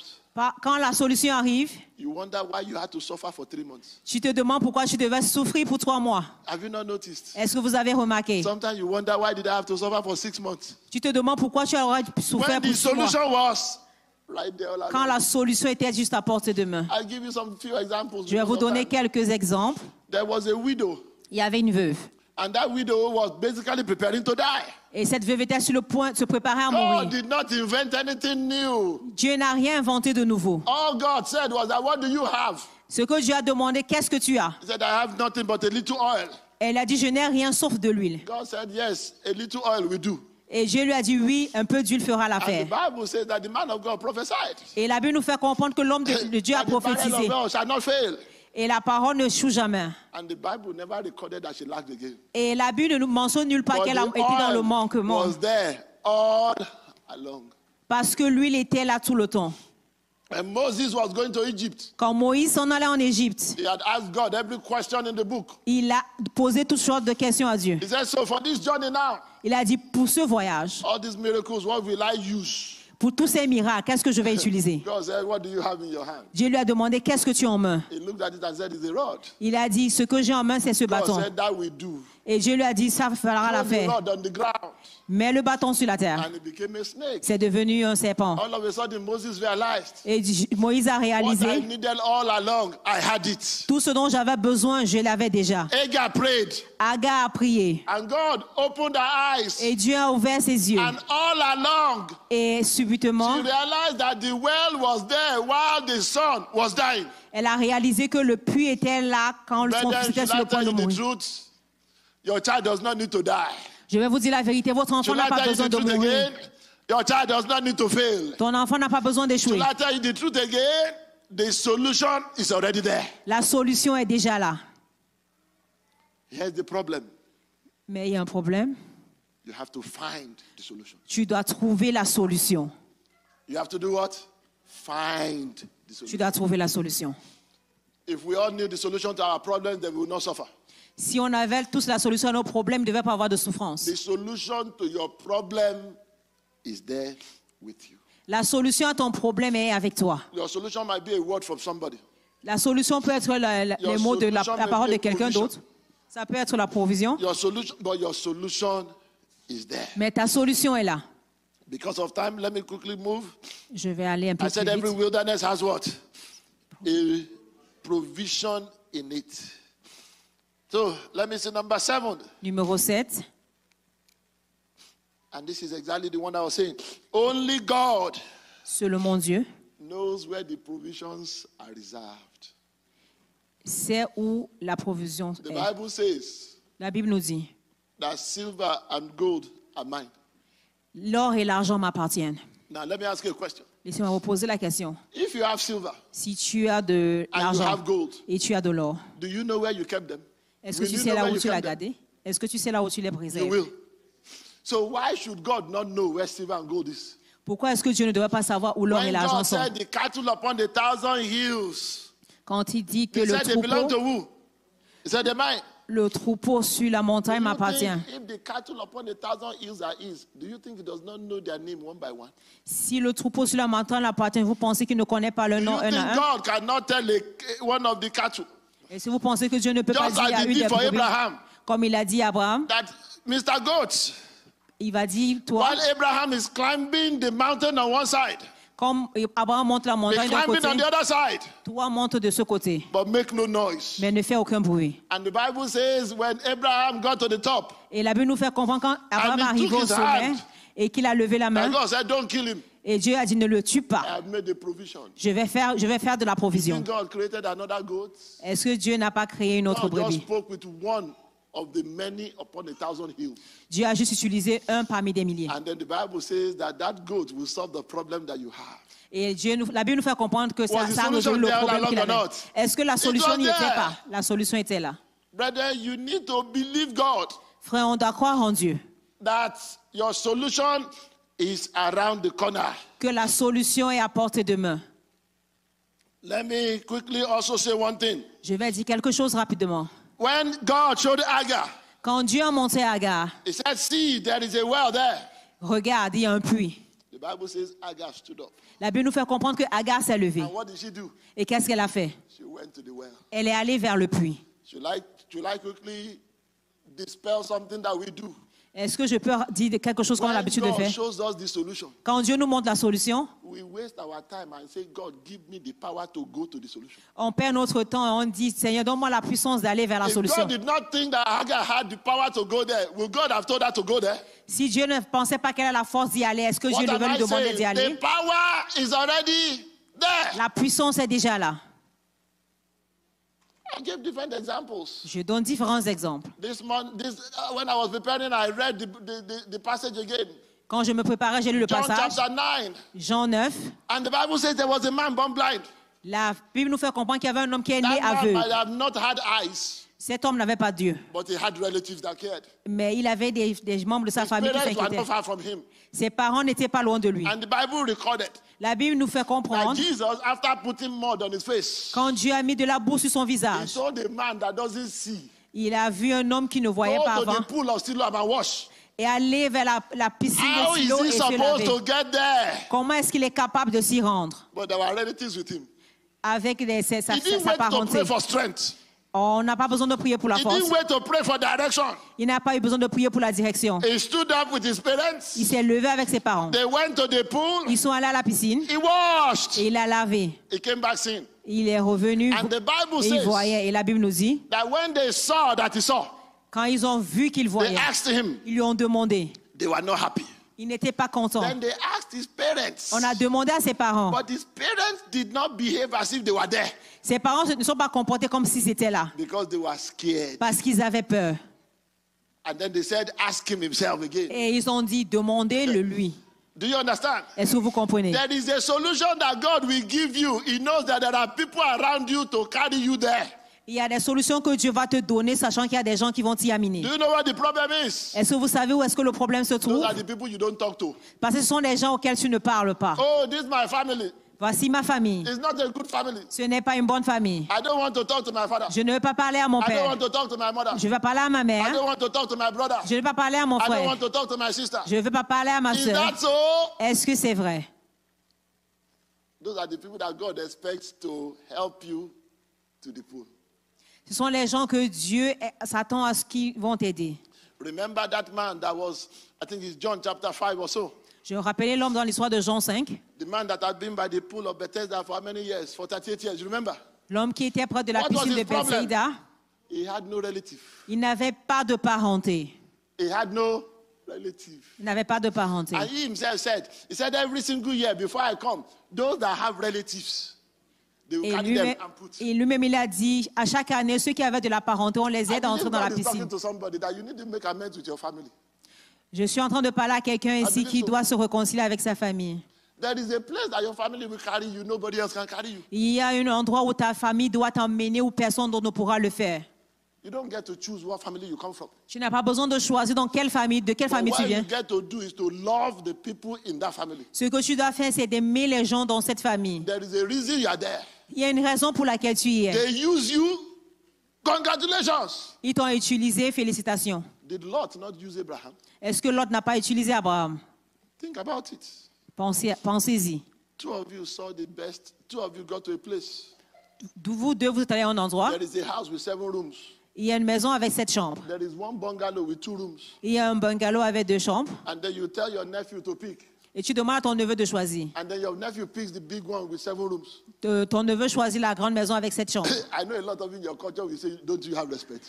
quand la solution arrive, you wonder why you had to suffer for 3 months. tu te demandes pourquoi tu devais souffrir pour 3 mois. Have you not noticed? Est-ce que vous avez remarqué? Sometimes you wonder why did I have to suffer for 6 months? Tu te demandes pourquoi tu aurais souffert When pour the 6 mois. solution was right there all along. Quand la solution était juste à portée de main. I'll give you some few examples. Je vais vous because of donner time. quelques exemples. There was a widow, Il y avait une veuve. and that widow was basically preparing to die. Et cette veuve était sur le point de se préparer à God mourir. did not invent anything new. Dieu n'a rien inventé de nouveau. All God said was that, what do you have? Ce que Dieu a demandé, qu'est-ce que tu as? He said, I have nothing but a little oil. Elle a dit, je n'ai rien sauf de l'huile. God said, yes, a little oil will do. Et Dieu lui a dit, oui, un peu d'huile fera And the l'affaire. Bible says that the man of God prophesied. Et la Bible nous fait comprendre que l'homme de Dieu a That the barrel prophétisé. of oil shall not fail. Et la parole ne choue jamais. And the Bible never recorded that she lacked again. Et la Bible ne nous mentionne nulle part But qu'elle a the été dans le oil manquement. was there all along. Parce que l'huile était là tout le temps. And Moses was going to Egypt. Quand Moïse s'en allait en Égypte, He had asked God every question in the book. il a posé toutes sortes de questions à Dieu. He said, so for this journey now, Il a dit, pour ce voyage, all these miracles, what will I use? pour tous ces miracles, qu'est-ce que je vais utiliser? God said, what do you have in your hand? Dieu lui a demandé, qu'est-ce que tu as en main? He looked at it and said, it's a rod. Il a dit, ce que j'ai en main, c'est ce God bâton. said, that will do. Et Dieu lui a dit, ça fera Throw the l'affaire. rod on the ground. Mets le bâton sur la terre. And it became a snake. C'est devenu un serpent. All of a sudden, Moses realized, Et Moïse a what I réalisé, needed all along, I had it. tout ce dont j'avais besoin, je l'avais déjà. Agar prayed, Agar a prié. and God opened her eyes. Et Dieu a ouvert ses yeux. And all along, Et she subitement, realized that the well was there while the son was dying. elle a réalisé que le puits était là quand son Brethren, fils était should sur I le point tell de you the mourir. truth? Your child does not need to die. Je vais vous dire la vérité, votre enfant Should n'a I pas tell you besoin the de truth mourir. again? Your child does not need to fail. Ton enfant n'a pas besoin d'échouer. Should I tell you the truth again? The solution is already there. La solution est déjà là. Here's the problem. Mais il y a un problème. You have to find the solution. Tu dois trouver la solution. You have to do what? Find the Tu solution. dois trouver la solution. If we all knew the solution to our problems, then we will not suffer. Si on avait tous la solution à nos problèmes, il ne devait pas avoir de souffrance. The solution to your problem is there with you. La solution à ton problème est avec toi. Your solution might be a word from somebody. La solution peut être les mots de la parole de quelqu'un d'autre. Ça peut être la provision. Your solution is there. Mais ta solution est là. Because of time, let me quickly move. Je vais aller un peu I plus said every vite. wilderness has what? A provision in it. So let me see number 7. Numéro 7. And this is exactly the one I was saying. Only God Seul mon Dieu knows where the provisions are reserved. sait où la provision The est. Bible says La Bible nous dit, that silver and gold are mine. l'or et l'argent m'appartiennent. Now let me ask you a question. Laissez-moi vous poser la question. If you have silver Si tu as de and you l'argent have gold, et tu as de l'or, do you know where you kept them? est-ce que Will tu you sais know là where où you tu l'as kept them? gardé? Est-ce que tu sais là où tu les You préserves? will. So why should God not know where silver and gold is? Pourquoi est-ce que Dieu ne devrait pas savoir où l'or et When l'argent God sont? said the cattle upon the 1,000 hills, Quand il dit que he said they belong to troupeau, who? He said they're mine. le troupeau sur la montagne Do you m'appartient. think if the cattle upon the 1,000 hills are his, do you think he does not know their name one by one? Si le troupeau sur la montagne m'appartient, vous pensez qu'il ne connaît pas le Do nom you un think à un? God cannot tell one of the cattle Et si vous pensez que Dieu ne peut pas Just dire like à he une did des for brebis, Abraham. comme il a dit à Abraham, that Mr. Goat, il va dire, toi, while Abraham is climbing the mountain on one side, comme Abraham monte la be montagne d'un climbing côté, on the other side, toi monte de ce côté, but make no noise. mais ne fais aucun bruit. And the Bible says when Abraham got to the top, Et la Bible nous fait comprendre quand Abraham And he arrive took au his sommet hand. et qu'il a levé la and main, God said, don't kill him. et Dieu a dit ne le tue I pas. have made the provision. Je vais faire de la You provision. think God created another goat? Est-ce que Dieu n'a pas créé une autre God just brebis? spoke with one of the many upon 1,000 hills. Dieu a juste utilisé un parmi des milliers. And then the Bible says that that goat will solve the problem that you have. Et la Bible nous fait comprendre que Was ça, the ça a solution résolu le there problème all qu'il along or avait. not? Est-ce que la solution was n'y était there. pas? La solution était là. Brother, you need to believe God Frère, on doit croire en Dieu. that your solution is around the corner. Que la solution est à portée de main. Let me quickly also say one thing. Je vais dire quelque chose rapidement. When God showed Agar, Quand Dieu a monté Agar, he said, see, there is a well there. regarde, il y a un puits. The Bible says Agar stood up. La Bible nous fait comprendre que Agar s'est levée. And what did she do? Et qu'est-ce qu'elle a fait? She went to the well. Elle est allée vers le puits. Should I quickly dispel something that we do? Est-ce que je peux dire quelque chose qu'on a When l'habitude de God faire? shows us the solution, Quand Dieu nous montre la solution, we waste our time and say, God, give me the power to go to the solution. on perd notre temps et on dit, Seigneur, donne-moi la puissance d'aller vers la If solution. God did not think that Agar had the power to go there, will God have told her to go there? Si Dieu ne pensait pas qu'elle a la force d'y aller, est-ce que Dieu What am devait lui I demander saying? d'y aller? The power is already there. La puissance est déjà là. I gave different examples. Je donne différents exemples. When I was preparing, I read the passage again. Quand je me préparais, j'ai lu le John passage, chapter 9. Jean 9. And the Bible says there was a man born blind. La Bible nous fait comprendre qu'il y avait un homme qui est né That man aveugle. might have not had eyes, Cet homme n'avait pas Dieu, but he had relatives that cared. mais il avait des membres de sa His famille qui parents were s'inquiétaient. not far from him. Ses parents n'étaient pas loin de lui. And the Bible recorded La Bible nous fait that comprendre, Jesus, after putting mud on his face, quand Dieu a mis de la boue sur son he visage, saw the man that doesn't see il a vu un homme qui ne voyait pas go to avant the pool of Siloam and wash. et aller vers la piscine How de is Silo he et se supposed to laver. get there? Comment est-ce qu'il est capable de s'y rendre But there were relatives with him. avec sa He didn't sa wait to parenté? pray for strength. On n'a pas besoin de prier pour la He force. didn't wait to pray for direction. Il n'a pas eu besoin de prier pour la direction. He stood up with his parents. Il s'est levé avec ses parents. They went to the pool. Ils sont allés à la piscine He washed. et il a lavé. He came back seeing. Il est revenu And the Bible et il says voyait. Et la Bible nous dit, that when they saw that he saw, quand ils ont vu qu'il they voyait, asked him. ils lui ont demandé. They were not happy. Il n'était pas content. Then they asked his parents. On a demandé à ses parents. But his parents did not behave as if they were there Ses parents ne sont pas comportés comme s'ils étaient là because they were scared. parce qu'ils avaient peur. And then they said, ask him himself again. Et ils ont dit, demandez-le lui. Do you understand? Est-ce que vous comprenez? There is a solution that God will give you. He knows that there are people around you to carry you there. Il y a des solutions que Dieu va te donner, sachant qu'il y a des gens qui vont t'y amener. Do you know what the problem is? Est-ce que vous savez où est-ce que le problème se Those trouve? are the people you don't talk to. Parce que ce sont des gens auxquels tu ne parles pas. Oh, this is my family. Voici ma famille. It's not a good family. Ce n'est pas une bonne famille. I don't want to talk to my father. Je ne veux pas parler à mon I don't père. want to talk to my mother. Je ne veux pas parler à ma I mère. don't want to talk to my brother. Je ne veux pas parler à mon I don't frère. want to talk to my sister. Je ne veux pas parler à ma Is soeur. that so? Est-ce que c'est vrai? Those are the people that God expects to help you to the pool. Ce sont les gens que Dieu s'attend à ce qu'ils vont t'aider. Remember that man that was, I think it's John chapter 5 or so. Je rappelais l'homme dans l'histoire de Jean 5. The man that had been by the pool of Bethesda for how many years? For 38 years. You remember? L'homme qui était près de la What was piscine his de problem? Bethsaïda. He had no relative. Il n'avait pas de parenté. He had no relative. Il n'avait pas de parenté. And he himself said, he said every single year before I come, those that have relatives, they will Et carry them and put. lui-même, il a dit, à chaque année, ceux qui avaient de la parenté, on les I aide à entrer believe dans la God is piscine. talking to somebody that you need to make amends with your family. Je suis en train de parler à quelqu'un ici believe qui so. doit se réconcilier avec sa famille. There is a place that your family will carry you, nobody else can carry you. Il y a un endroit où ta famille doit t'emmener où personne d'autre ne pourra le faire. You don't get to choose what family you come from. Tu n'as pas besoin de choisir dans quelle famille, de quelle But famille tu what you viens. get to do is to love the people in that family. Ce que tu dois faire, c'est d'aimer les gens dans cette famille. There is a reason you are there. Il y a une raison pour laquelle tu y es. They use you. Congratulations. Ils t'ont utilisé, félicitations. Did Lot not use Abraham? Est-ce que l'autre n'a pas utilisé Abraham? Think about it. Pensez-y. Two of you saw the best. Two of you got to a place. Vous deux, vous êtes allés à un endroit. There is a house with 7 rooms. Il y a une maison avec 7 chambres. There is one bungalow with 2 rooms. Il y a un bungalow avec 2 chambres. And then you tell your nephew to pick. Et tu demandes à ton neveu de choisir. And then your nephew picks the big one with 7 rooms. Ton neveu choisit la grande maison avec 7 chambres. I know a lot of you in your culture will say, don't you have respect?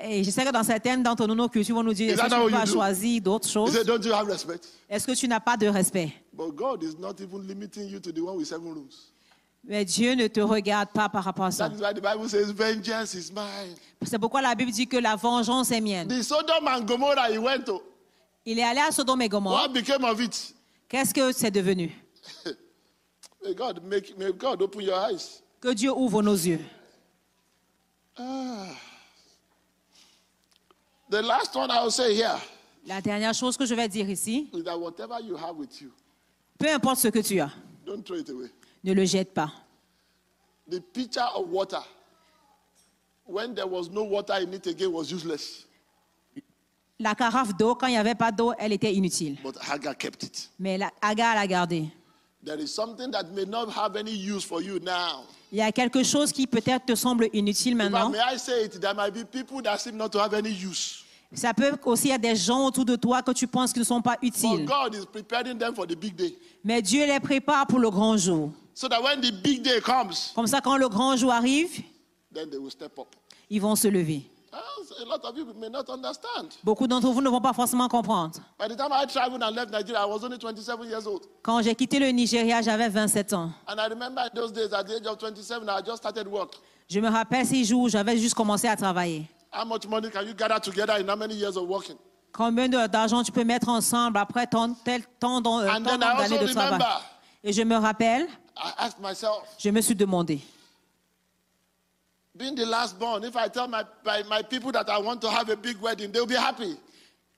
Et je sais que dans certaines d'entre nous, nos cultures vont nous dire, Is est-ce that que how tu you vas do? choisir d'autres He choses? said, don't you have respect? Est-ce que tu n'as pas de respect? But God is not even limiting you to the one with 7 rooms. Mais Dieu ne te regarde pas par rapport à ça. That is why the Bible says, vengeance is mine. C'est pourquoi la Bible dit que la vengeance est mienne. The Sodom and Gomorrah he went to, Il est allé à Sodome et Gomorrhe. what became of it? Qu'est-ce que c'est devenu? May God open your eyes. Que Dieu ouvre nos yeux. The last one I will say here La dernière chose que je vais dire ici, is that whatever you have with you, peu importe ce que tu as, don't throw it away. ne le jette pas. The pitcher of water, when there was no water in it again, was useless. La carafe d'eau, quand il n'y avait pas d'eau, elle était inutile. But Hagar kept it. Mais Agar l'a gardée. There is something that may not have any use for you now. Il y a quelque chose qui peut-être te semble inutile But maintenant. may I say it, there might be people that seem not to have any use. Ça peut aussi être des gens autour de toi que tu penses qui ne sont pas But utiles. God is preparing them for the big day. Mais Dieu les prépare pour le grand jour. So that when the big day comes, Comme ça, quand le grand jour arrive, then they will step up. ils vont se lever. A lot of you may not understand. Beaucoup d'entre vous ne vont pas forcément comprendre. By the time I traveled and left Nigeria, I was only 27 years old. Quand j'ai quitté le Nigeria, j'avais 27 ans. And I remember in those days, at the age of 27, I just started work. Je me rappelle ces jours où j'avais juste commencé à travailler. How much money can you gather together in how many years of working? Combien d'argent tu peux mettre ensemble après tel temps And then I also d'années de travail? remember, Et je me rappelle, I asked myself, je me suis demandé, being the last born, if I tell my people that I want to have a big wedding, they'll be happy.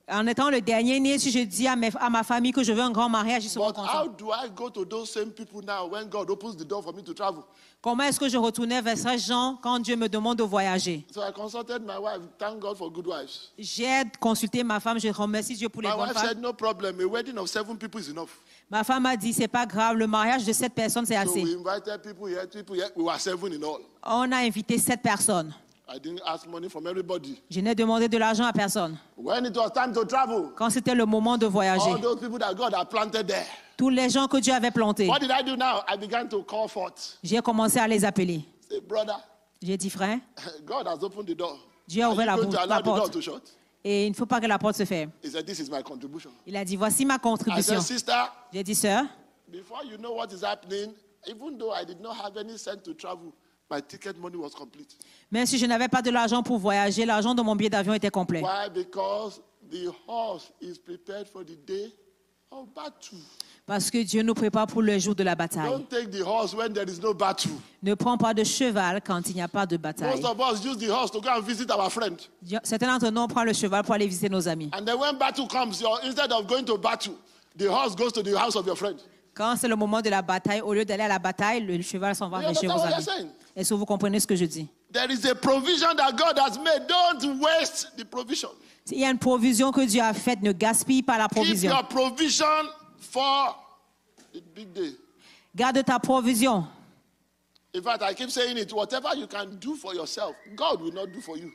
en étant le dernier né, si je dis à ma famille que je veux un grand mariage, ils seront But how contents. do I go to those same people now when God opens the door for me to travel? Comment est-ce que je retournais vers ces gens quand Dieu me demande de voyager? So I consulted my wife. Thank God for good wives. J'ai consulté ma femme, je remercie Dieu pour les My bonnes wife femmes. said, no problem. A wedding of 7 people is enough. Ma femme a dit, c'est pas grave, le mariage de 7 personnes, c'est So assez. we invited people here, people here. We were 7 in all. On a invité 7 personnes. I didn't ask money from everybody. Je n'ai demandé de l'argent à personne. When it was time to travel, Quand c'était le moment de voyager, all those people that God had planted there. tous les gens que Dieu avait plantés, What did I do now? I began to call forth. j'ai commencé à les appeler. Say, brother, J'ai dit, frère, God has opened the door. Dieu a Are ouvert you la going to allow la the door porte. to shut? Et il ne faut pas que la porte se ferme. He said, this is my contribution. Il a dit, voici ma I contribution. said, sister, J'ai dit, sœur, before you know what is happening, even though I did not have any cent to travel, my ticket money was complete. même si je n'avais pas de l'argent pour voyager, l'argent de mon billet d'avion était complet. Why? Because the horse is prepared for the day of battle. Parce que Dieu nous prépare pour le jour de la bataille. Don't take the horse when there is no battle. Ne prends pas de cheval quand il n'y a pas de bataille. Most of us use the horse to go and visit our friend. Certains d'entre nous prennent le cheval pour aller visiter nos amis. And then when battle comes, instead of going to battle, the horse goes to the house of your friend. Quand c'est le moment de la bataille, au lieu d'aller à la bataille, le cheval s'en va You vers chez vos understand what amis. I'm saying? Est-ce que vous comprenez ce que je dis? There is a provision that God has made. Don't waste the provision. Il y a une provision que Dieu a faite, ne gaspille pas la Keep provision. your provision for the big day. Garde ta provision. In fact, I keep saying it. Whatever you can do for yourself, God will not do for you.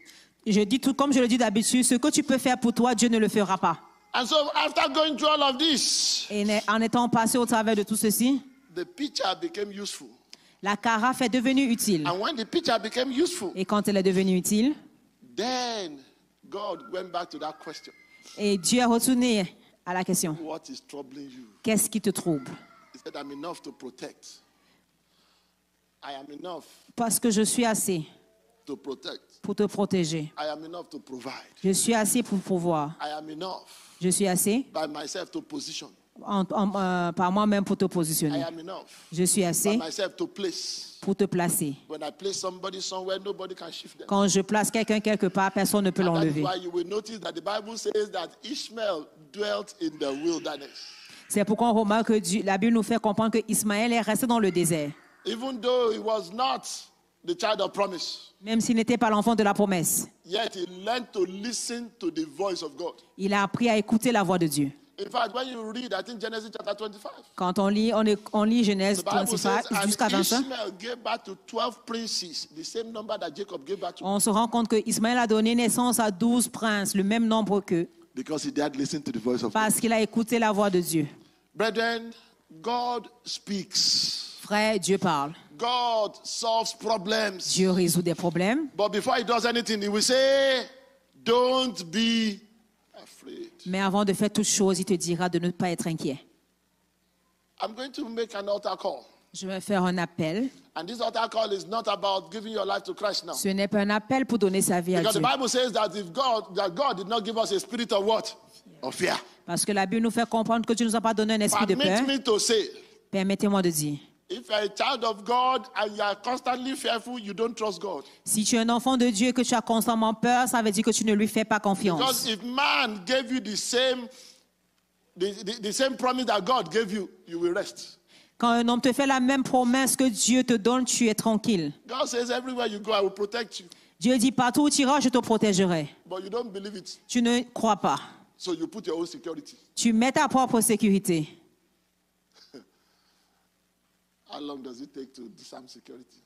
Je dis tout comme je le dis d'habitude, ce que tu peux faire pour toi, Dieu ne le fera pas. And so after going through all of this, Et en étant passé au travers de tout ceci, the pitcher became useful. la carafe est devenue utile. And when the pitcher became useful, Et quand elle est devenue utile, Then God went back to that question. Et Dieu est retourné à la question. What is troubling you? Qu'est-ce qui te trouble? He said, I'm enough to protect. I am enough Parce que je suis assez to protect. pour te protéger. I am enough to provide. Je suis assez pour pouvoir. I am enough Je suis assez by myself to position. par moi-même pour te I positionner. am enough Je suis by assez myself to place. pour te placer. When I place somebody somewhere, nobody can shift them. Quand je place quelqu'un quelque part, personne ne peut And that is l'enlever. why you will notice that the Bible says that Ishmael dwelt in the wilderness. C'est pourquoi on remarque que la Bible nous fait comprendre que Ismaël est resté dans le désert. Even though he was not the child of promise, Même s'il n'était pas l'enfant de la promesse, yet he learned to listen to the voice of God. il a appris à écouter la voix de Dieu. In fact, when you read, I think Genesis chapter 25, Quand on lit Genèse the Bible 25 says, jusqu'à and 25, Ishmael gave birth to 12 princes, the same number that Jacob gave birth to, on se rend compte que Ismaël a donné naissance à 12 princes, le même nombre qu'eux, because he dared listen to the voice of God. parce qu'il a écouté la voix de Dieu. Brethren, God speaks. Frère, Dieu parle. God solves problems. Dieu résout des problèmes. But before he does anything, he will say, don't be afraid. Mais avant de faire toute chose, il te dira de ne pas être inquiet. I'm going to make an altar call. Je vais faire un appel. And this altar call is not about giving your life to Christ now. Ce n'est pas un appel pour donner sa vie à Because the Dieu. Bible says that if God did not give us a spirit of what? Of fear. Parce que la Bible nous fait comprendre que Dieu ne nous a pas donné un esprit de peur. Permit me to say, Permettez-moi de dire, if you're a child of God and you are constantly fearful, you don't trust God. si tu es un enfant de Dieu et que tu as constamment peur, ça veut dire que tu ne lui fais pas confiance. Because if man gave you the same promise that God gave you, you will rest. Quand un homme te fait la même promesse que Dieu te donne, tu es tranquille. God says, everywhere you go, I will protect you. Dieu dit, partout où tu iras, je te protégerai. But you don't believe it. Tu ne crois pas. So you put your own security. Tu mets ta propre sécurité. How long does it take to disarm security?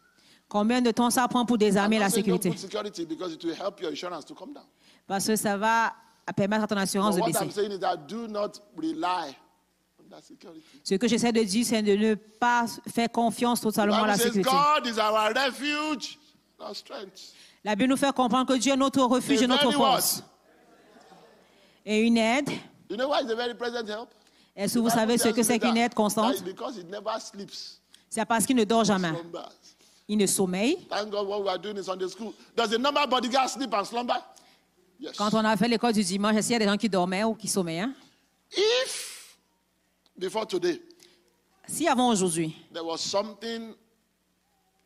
Combien de temps ça prend pour désarmer I'm la not saying don't sécurité? put security because it will help your insurance to come down. Parce que ça va permettre à ton assurance But de what baisser. I'm saying is that do not rely on that security. Ce que j'essaie de dire, c'est de ne pas faire confiance The totalement à Bible la says sécurité. God is our refuge, our strength. La Bible nous fait comprendre que Dieu est notre refuge et A notre very force. Et une aide. You know why it's a very present help? Est-ce que vous The Bible savez ce tells que you c'est qu'une that- aide constante? that because it never sleeps, C'est parce qu'il ne dort jamais. slumbers. Il ne sommeille. Thank God what we are doing in Sunday school. Does the normal bodyguard sleep and slumber? Yes. Quand on a fait l'école du dimanche, est-ce qu'il y a des gens qui dormaient ou qui sommeillaient? If before today Si avant aujourd'hui, there was something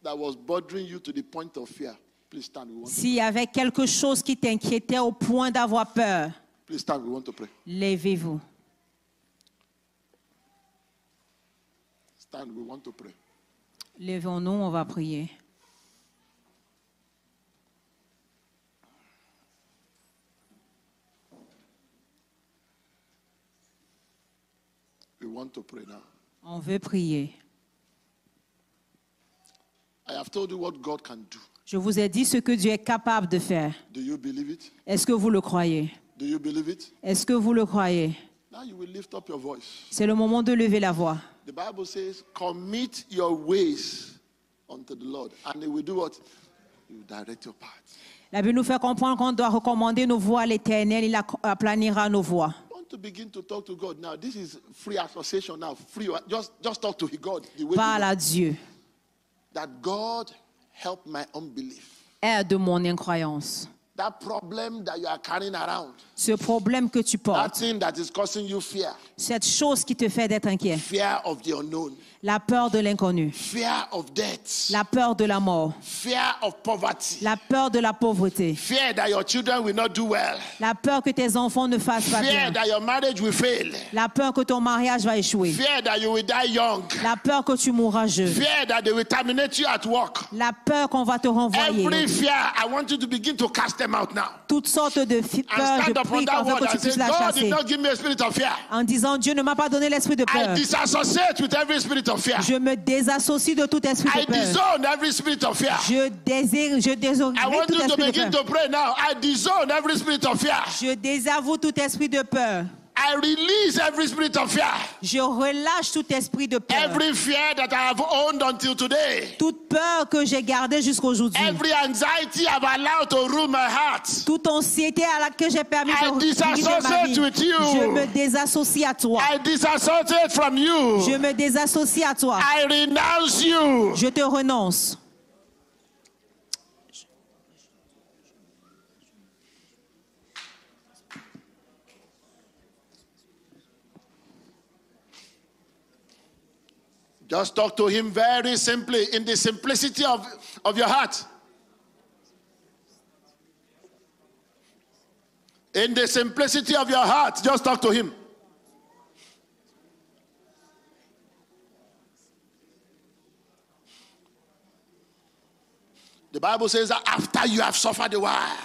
that was bothering you to the point of fear, please stand. We want to, s'il y avait quelque chose qui t'inquiétait au point d'avoir peur, please stand. We want to pray. levez-vous. Stand. We want to pray. Levons-nous, on va prier. We want to pray now. On veut prier. I have told you what God can do. Je vous ai dit ce que Dieu est capable de faire. Do you believe it? Est-ce que vous le croyez? Do you believe it? Est-ce que vous le croyez? Now you will lift up your voice. C'est le moment de lever la voix. The Bible says, commit your ways unto the Lord. And he will do what? He will direct your path. La Bible nous fait comprendre qu'on doit recommander nos voies à l'Éternel. Il aplanira nos voies. I want to begin to talk to God now. This is free association now. Free. Just talk to God. The way Parle you à Dieu. that God help my unbelief. Aide mon incroyance. That problem that you are carrying around. Ce problème que tu That portes. thing that is causing you fear. Cette chose qui te fait d'être inquiet. Fear of the unknown. La peur de l'inconnu. Fear of death. La peur de la mort. Fear of poverty. La peur de la pauvreté. Fear that your children will not do well. La peur que tes enfants ne fassent pas Fear bien. that your marriage will fail. La peur que ton mariage va échouer. Fear that you will die young. La peur que tu mourras jeune. Fear that they will terminate you at work. La peur qu'on va te renvoyer. Every fear, I want you to begin to cast them out now. Toutes sortes de And peurs, je stand upon prie that afin word que tu and say, puisses la God did chasser. not give me a spirit of fear. En disant, Dieu ne m'a pas donné l'esprit de I peur. disassociate with every spirit of fear. Je me désassocie de tout esprit I de peur. disown every spirit of fear. Je désavoue I want tout you to esprit de begin peur. to pray now. I disown every spirit of fear. Je désavoue tout esprit de peur. I I release every spirit of fear. Je relâche tout esprit de peur. Every fear that I have owned until today. Toute peur que j'ai gardée jusqu'aujourd'hui. Every anxiety I've allowed to rule my heart. Toute anxiété à laquelle j'ai permis I de diriger ma disassociate vie. with you. Je me désassocie à toi. I disassociate from you. Je me désassocie à toi. I renounce you. Je te renonce. Just talk to him very simply, in the simplicity of your heart. In the simplicity of your heart, just talk to him. The Bible says that after you have suffered a while,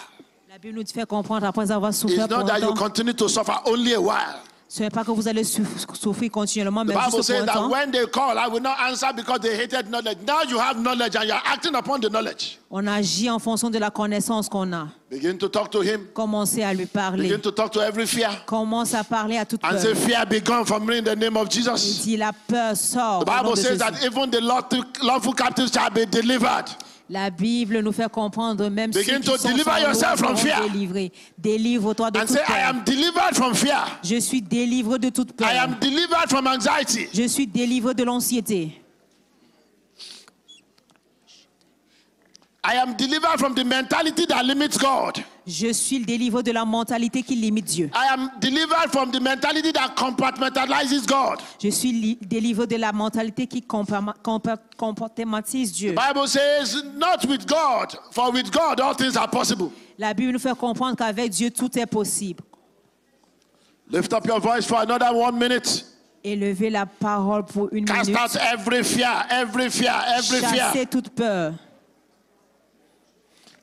La Bible nous fait comprendre après avoir it's souffert not that you longtemps. continue to suffer only a while. Ce n'est pas que vous allez souffrir continuellement, The mais Bible juste says pour un that temps. when they call, I will not answer because they hated knowledge. Now you have knowledge and you are acting upon the knowledge. On agit en fonction de la connaissance qu'on a. Begin to talk to him. Commencez à lui parler. Begin to talk to every fear. Commence à parler à toute And peur. say, fear be gone from me in the name of Il Jesus. dit la peur sort. The au nom Bible de says Jésus. that even the lawful captives shall be delivered. La Bible nous fait comprendre même ceux Begin qui to sont deliver sans yourself loi from fear. seront délivrés. Délivre-toi de And toute say, I peur. am delivered from fear. Je suis délivré de toute peur. I am delivered from anxiety. Je suis délivré de l'anxiété. I am delivered from the mentality that limits God. Je suis délivré de la mentalité qui limite Dieu. I am delivered from the mentality that compartmentalizes God. Je suis délivré de la mentalité qui compartimentise Dieu. The Bible says, not with God, for with God all things are possible. La Bible nous fait comprendre qu'avec Dieu tout est possible. Lift up your voice for another 1 minute. Élevez la parole pour une Cast minute. out every fear, every fear, every fear. Chassez toute peur.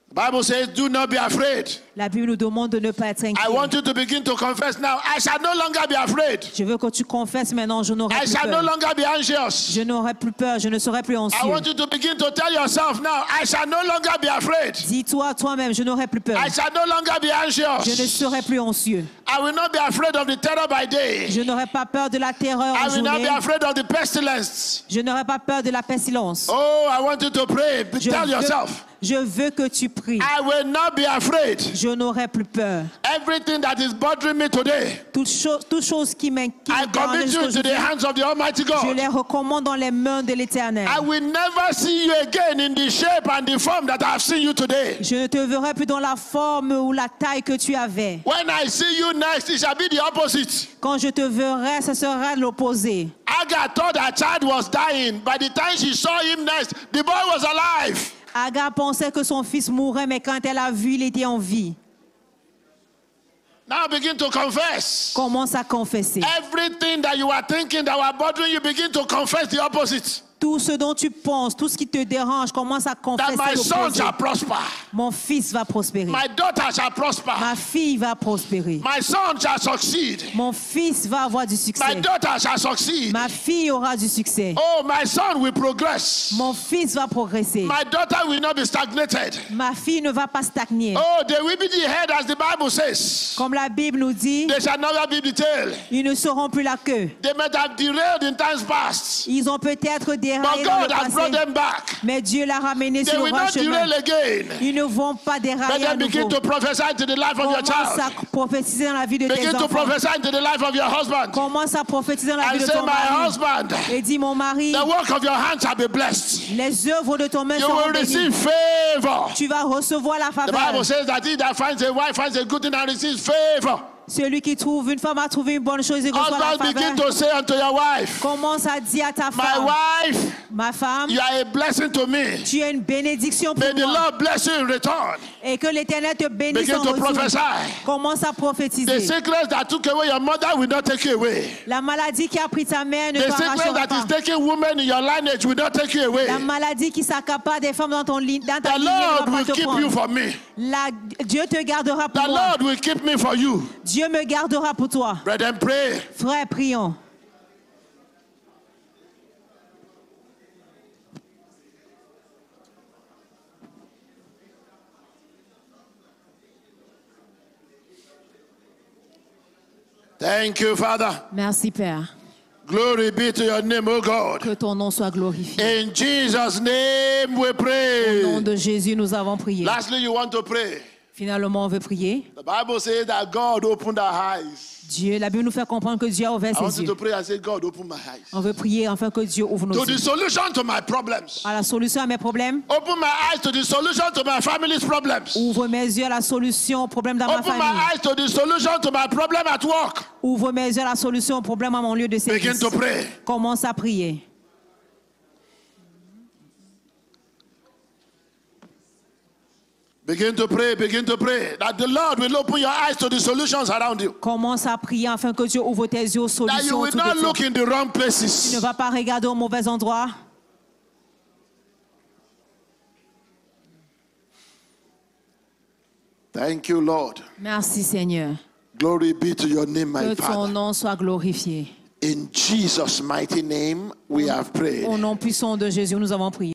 The Bible says, do not be afraid. La Bible nous demande de ne pas être I inquiet. want you to begin to confess now. I shall no longer be afraid. Je veux que tu confesses maintenant, je n'aurai I plus shall no peur. longer be anxious. Je n'aurai plus peur, je ne serai plus I anxieux. want you to begin to tell yourself now, I shall no longer be afraid. Dis-toi toi-même, je n'aurai plus peur. I shall no longer be Je ne anxious. serai plus anxieux. I will not be afraid of the terror by day. Je n'aurai pas peur de la terreur I en will not be journée. afraid of the pestilence. Je n'aurai pas peur de la pestilence. Oh, I want you to pray. Tell yourself, Je veux que tu pries. I will not be afraid. Je n'aurai plus peur. Everything that is bothering me today, Toute chose qui m'inquiète, I commit you into the hands of the Almighty je God. les recommande dans les mains de l'Éternel. I will never see you again in the shape and the form that I have seen you today. Je ne te verrai plus dans la forme ou la taille que tu avais. When I see you next, it shall be the opposite. Quand je te verrai, ce sera l'opposé. Agar thought her child was dying. By the time she saw him next, the boy was alive. Agar pensait que son fils mourrait, mais quand elle a vu, il était en vie. Now begin to confess. Commence à confesser. Everything that you are thinking that were bothering you, begin to confess the opposite. Tout ce dont tu penses, tout ce qui te dérange, commence à That confesser my son l'opposé. shall prosper. Mon fils va prospérer. My daughter shall prosper. Ma fille va prospérer. My son shall succeed. Mon fils va avoir du My succès. daughter shall succeed. Ma fille aura du succès. Oh, my son will progress. Mon fils va progresser. My daughter will not be stagnated. Ma fille ne va pas stagner. Oh, they will be the head as the Bible says. Comme la Bible nous dit, They shall never be the tail. ils ne seront plus la queue. They might have derailed in times past. Ils ont peut-être But déraillé dans le God has brought passé, them back. mais Dieu l'a ramené They sur will le droit not chemin. derail again. Ils ne vont pas Let dérailler à them begin nouveau. to prophesy to the life of your Commence à child. prophétiser dans la vie de tes Begin to enfants. prophesy into the life of your husband. Commence à prophétiser dans la vie And de say, ton my mari. husband, Et dis, mon mari, the work of your hands shall be blessed. les œuvres de ton main You seront will receive bénies. favor. Tu vas recevoir la The faveur. Bible says that he that finds a wife finds a good thing and receives favor. Celui qui trouve une femme a trouvé une bonne chose et reçoit la Husband, begin faveur. to say unto your wife, Commence à dire à ta my femme, wife, ma femme, you are a blessing to me. tu es une bénédiction pour May the moi. Lord bless you in return. Et que l'Éternel te bénisse Begin en to retour. prophesy. Commence à The prophétiser. sickness that took away your mother will not take you away. La maladie qui a pris ta mère ne The sickness t'arrachera that pas. is taking women in your lineage will not take you away. La maladie qui s'accapare des femmes dans ta The lignée ne Lord va pas will te keep you prendre. for me. Dieu te gardera pour The moi. Lord will keep me for you. Dieu me gardera pour toi. Brethren, pray. Frère, prions. Thank you, Father. Merci, Père. Glory be to your name, O God. Que ton nom soit glorifié. In Jesus' name we Au nom pray. de Jésus, nous avons prié. Lastly, you want to pray. Finalement, on veut prier. The Bible says that God opened our eyes. Dieu, la Bible nous fait comprendre que Dieu a ouvert I want ses you to yeux. pray and say, God, open my eyes. On veut prier afin que Dieu ouvre nos To the yeux. solution to my problems. À la solution à mes problèmes. Open my eyes to the solution to my family's problems. Ouvre mes yeux à la solution aux problèmes dans ma Open my famille. eyes to the solution to my problem at work. Ouvre mes yeux à la solution aux problèmes à mon lieu de Begin service. to pray. Commence à prier. Begin to pray, that the Lord will open your eyes to the solutions around you. Commence à prier afin que Dieu ouvre tes yeux aux That you solutions will autour not de toi. look in the wrong Tu ne places. vas pas regarder au mauvais endroit. Thank you, Lord. Merci Seigneur. Glory be to your name, my Que ton Father. nom soit glorifié. In Jesus' mighty name, we have prayed. Au nom puissant de Jésus, nous avons prié.